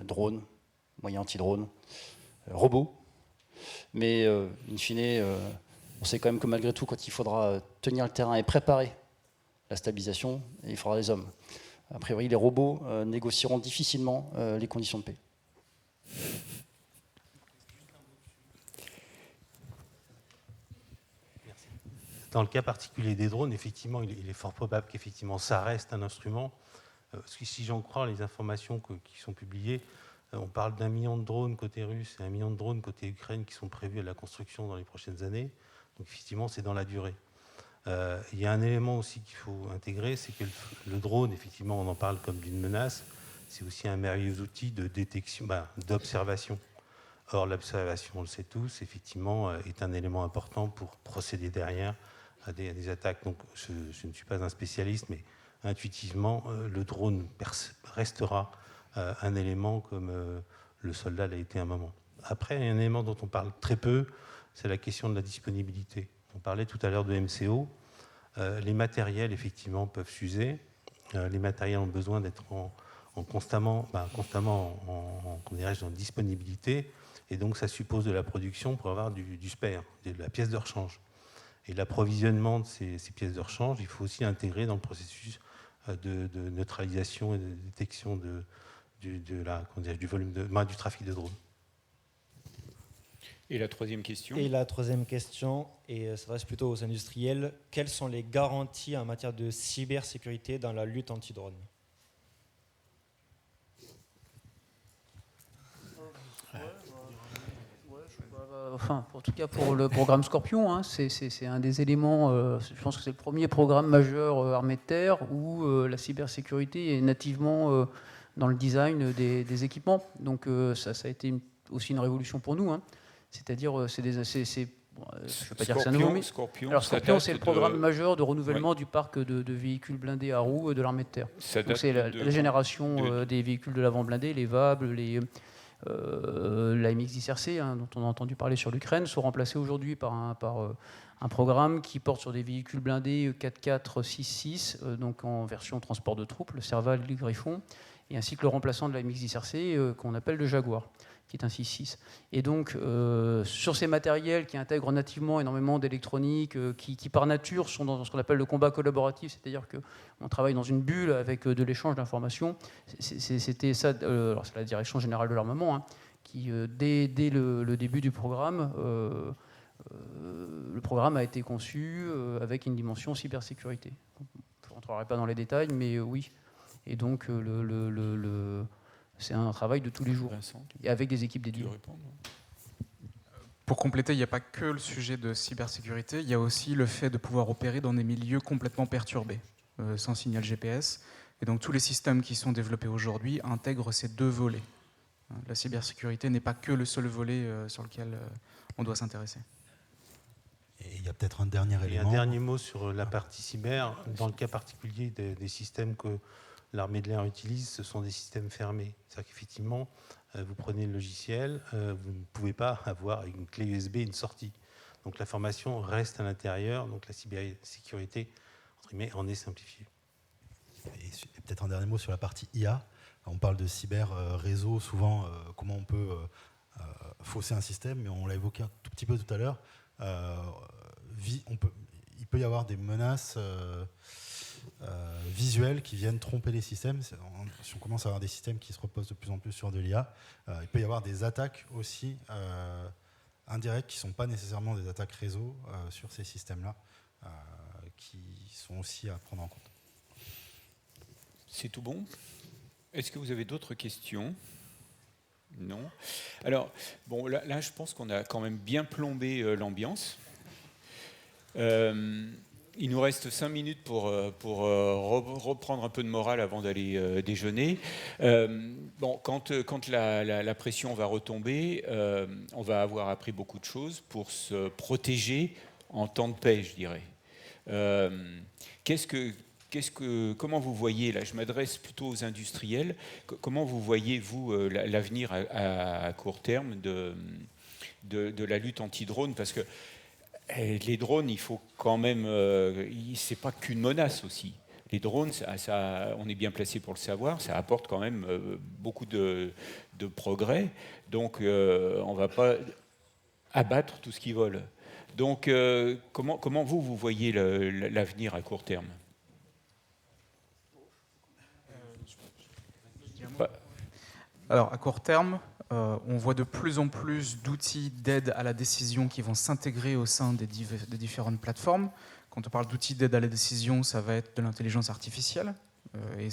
drones, moyens anti-drones, robots. Mais in fine, on sait quand même que malgré tout, quand il faudra tenir le terrain et préparer la stabilisation, il faudra des hommes. A priori, les robots négocieront difficilement les conditions de paix. Dans le cas particulier des drones, effectivement, il est fort probable qu'effectivement ça reste un instrument. Parce que si j'en crois les informations qui sont publiées, on parle d'1 million de drones côté russe et 1 million de drones côté Ukraine qui sont prévus à la construction dans les prochaines années. Donc effectivement, c'est dans la durée. Il y a un élément aussi qu'il faut intégrer, c'est que le drone, effectivement, on en parle comme d'une menace, c'est aussi un merveilleux outil de détection, d'observation. Or, l'observation, on le sait tous, effectivement, est un élément important pour procéder derrière à des attaques. Donc, je ne suis pas un spécialiste, mais intuitivement, le drone restera un élément comme le soldat l'a été à un moment. Après, il y a un élément dont on parle très peu, c'est la question de la disponibilité. On parlait tout à l'heure de MCO. Les matériels, effectivement, peuvent s'user. Les matériels ont besoin d'être constamment en disponibilité. Et donc, ça suppose de la production pour avoir du spare, de la pièce de rechange. Et l'approvisionnement de ces pièces de rechange, il faut aussi intégrer dans le processus de neutralisation et de détection du volume du trafic de drones. Et la troisième question? Et la troisième question, et s'adresse plutôt aux industriels, quelles sont les garanties en matière de cybersécurité dans la lutte anti-drone? En tout cas pour le programme Scorpion, hein, c'est un des éléments, je pense que c'est le premier programme majeur armée de terre où la cybersécurité est nativement dans le design des équipements. Donc ça a été aussi une révolution pour nous. Hein. C'est-à-dire, je ne vais pas dire que c'est un nouveau, mais alors Scorpion, c'est le programme majeur de renouvellement du parc de véhicules blindés à roues de l'armée de terre. Donc c'est la génération des véhicules de l'avant blindés, les VAB, la MX-10RC, hein, dont on a entendu parler sur l'Ukraine, sont remplacés aujourd'hui par un programme qui porte sur des véhicules blindés 4x4, 6x6, donc en version transport de troupes, le Serval, le Griffon, et ainsi que le remplaçant de la MX-10RC qu'on appelle le Jaguar, qui qui est un 6.6. Et donc, sur ces matériels qui intègrent nativement énormément d'électronique, qui par nature sont dans ce qu'on appelle le combat collaboratif, c'est-à-dire qu'on travaille dans une bulle avec de l'échange d'informations, c'était ça, alors c'est la direction générale de l'armement, hein, qui, dès le début du programme, le programme a été conçu avec une dimension cybersécurité. Je ne rentrerai pas dans les détails, mais oui. Et donc, c'est un travail de tous les jours, et avec des équipes dédiées. Pour compléter, il n'y a pas que le sujet de cybersécurité, il y a aussi le fait de pouvoir opérer dans des milieux complètement perturbés, sans signal GPS. Et donc tous les systèmes qui sont développés aujourd'hui intègrent ces deux volets. La cybersécurité n'est pas que le seul volet sur lequel on doit s'intéresser. Et il y a peut-être un dernier élément. Un dernier mot sur la partie cyber. Dans le cas particulier des systèmes que l'armée de l'air utilise, ce sont des systèmes fermés. C'est-à-dire qu'effectivement, vous prenez le logiciel, vous ne pouvez pas avoir avec une clé USB une sortie. Donc l'information reste à l'intérieur, donc la cybersécurité, entre guillemets, en est simplifiée. Et peut-être un dernier mot sur la partie IA. On parle de cyber réseau, souvent comment on peut fausser un système, mais on l'a évoqué un tout petit peu tout à l'heure. Il peut y avoir des menaces visuelles qui viennent tromper les systèmes. Si on commence à avoir des systèmes qui se reposent de plus en plus sur de l'IA, il peut y avoir des attaques aussi indirectes qui ne sont pas nécessairement des attaques réseau sur ces systèmes-là, qui sont aussi à prendre en compte. C'est tout bon ? Est-ce que vous avez d'autres questions ? Non. Alors, bon, là, je pense qu'on a quand même bien plombé l'ambiance. Il nous reste 5 minutes pour reprendre un peu de morale avant d'aller déjeuner. Bon, quand la pression va retomber, on va avoir appris beaucoup de choses pour se protéger en temps de paix, je dirais. Comment vous voyez, là, je m'adresse plutôt aux industriels, comment vous voyez, vous, l'avenir à court terme de la lutte anti-drone ? Parce que les drones, il faut quand même... c'est pas qu'une menace aussi. Les drones, on est bien placé pour le savoir, ça apporte quand même beaucoup de progrès. Donc, on ne va pas abattre tout ce qui vole. Donc, comment vous voyez l'avenir à court terme ? Alors, à court terme, on voit de plus en plus d'outils d'aide à la décision qui vont s'intégrer au sein des différentes plateformes. Quand on parle d'outils d'aide à la décision, ça va être de l'intelligence artificielle. Et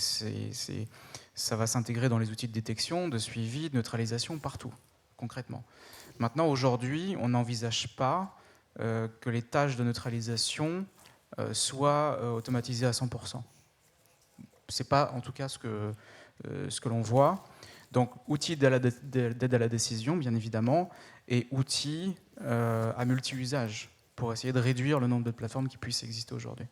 ça va s'intégrer dans les outils de détection, de suivi, de neutralisation, partout, concrètement. Maintenant, aujourd'hui, on n'envisage pas que les tâches de neutralisation soient automatisées à 100%. Ce n'est pas, en tout cas, ce que l'on voit. Donc, outils d'aide à la décision, bien évidemment, et outils à multi-usage pour essayer de réduire le nombre de plateformes qui puissent exister aujourd'hui.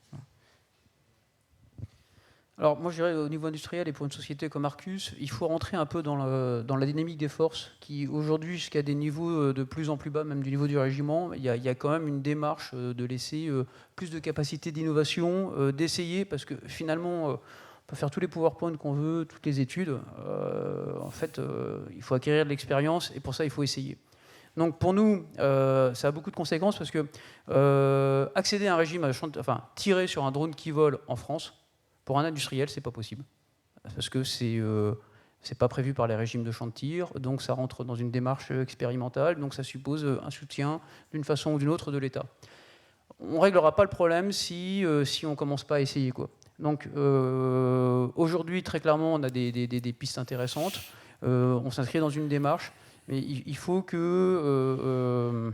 Alors, moi, je dirais, au niveau industriel et pour une société comme Arcus, il faut rentrer un peu dans la dynamique des forces, qui aujourd'hui, jusqu'à des niveaux de plus en plus bas, même du niveau du régiment, il y a quand même une démarche de laisser plus de capacité d'innovation, d'essayer, parce que finalement... On peut faire tous les PowerPoint qu'on veut, toutes les études. En fait, il faut acquérir de l'expérience et pour ça, il faut essayer. Donc pour nous, ça a beaucoup de conséquences parce que accéder à un régime, tirer sur un drone qui vole en France, pour un industriel, c'est pas possible. Parce que c'est pas prévu par les régimes de champ de tir, donc ça rentre dans une démarche expérimentale, donc ça suppose un soutien d'une façon ou d'une autre de l'État. On ne réglera pas le problème si on ne commence pas à essayer, quoi. Donc aujourd'hui, très clairement, on a des pistes intéressantes. On s'inscrit dans une démarche, mais il faut que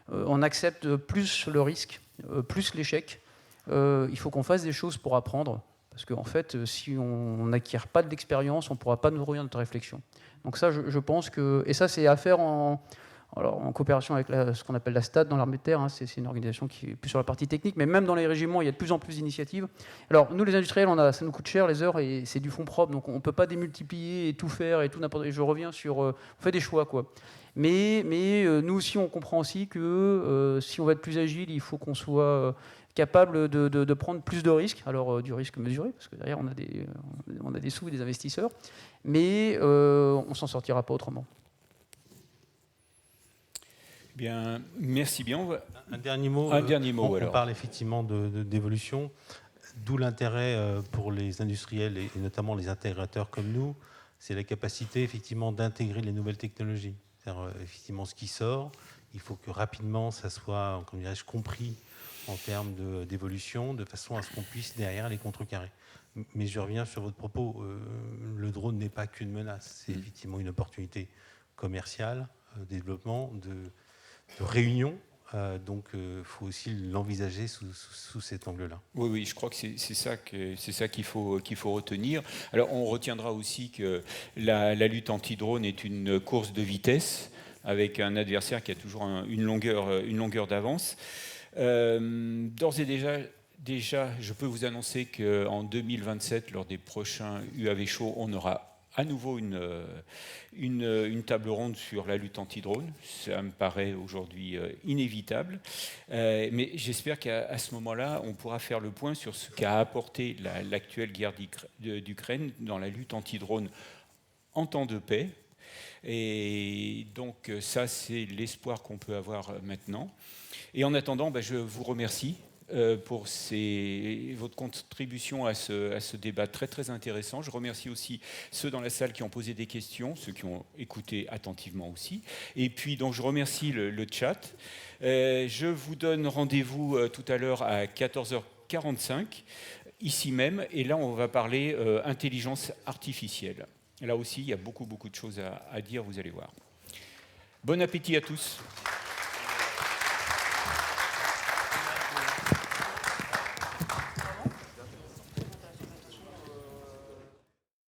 on accepte plus le risque, plus l'échec. Il faut qu'on fasse des choses pour apprendre, parce qu'en fait, si on n'acquiert pas de l'expérience, on ne pourra pas nourrir notre réflexion. Donc ça, je pense que... Et ça, c'est à faire en coopération avec ce qu'on appelle la STAD dans l'armée de terre, hein, c'est une organisation qui est plus sur la partie technique, mais même dans les régiments, il y a de plus en plus d'initiatives. Alors, nous, les industriels, ça nous coûte cher, les heures, et c'est du fonds propre, donc on ne peut pas démultiplier et tout faire, et tout n'importe. Et je reviens sur... on fait des choix, quoi. Mais nous aussi, on comprend aussi que si on va être plus agile, il faut qu'on soit capable de prendre plus de risques. Alors, du risque mesuré, parce que derrière, on a des sous et des investisseurs, mais on ne s'en sortira pas autrement. Bien, merci bien. Un dernier mot. On parle effectivement d'évolution, d'où l'intérêt pour les industriels et notamment les intégrateurs comme nous, c'est la capacité effectivement d'intégrer les nouvelles technologies. C'est-à-dire effectivement ce qui sort, il faut que rapidement ça soit, comme dirais-je, compris en termes d'évolution, de façon à ce qu'on puisse derrière les contrecarrer. Mais je reviens sur votre propos, le drone n'est pas qu'une menace, c'est effectivement une opportunité commerciale, développement, de réunion. Donc, il faut aussi l'envisager sous cet angle-là. Oui, je crois que c'est ça qu'il faut retenir. Alors, on retiendra aussi que la lutte anti-drone est une course de vitesse avec un adversaire qui a toujours une longueur d'avance. D'ores et déjà, je peux vous annoncer qu'en 2027, lors des prochains UAV Show, on aura à nouveau une table ronde sur la lutte anti-drone. Ça me paraît aujourd'hui inévitable. Mais j'espère qu'à ce moment-là, on pourra faire le point sur ce qu'a apporté l'actuelle guerre d'Ukraine dans la lutte anti-drone en temps de paix. Et donc ça, c'est l'espoir qu'on peut avoir maintenant. Et en attendant, je vous remercie pour votre contribution à ce débat très très intéressant. Je remercie aussi ceux dans la salle qui ont posé des questions, ceux qui ont écouté attentivement aussi. Et puis donc je remercie le chat. Je vous donne rendez-vous tout à l'heure à 14h45 ici même. Et là on va parler intelligence artificielle. Là aussi il y a beaucoup de choses à dire, vous allez voir. Bon appétit à tous.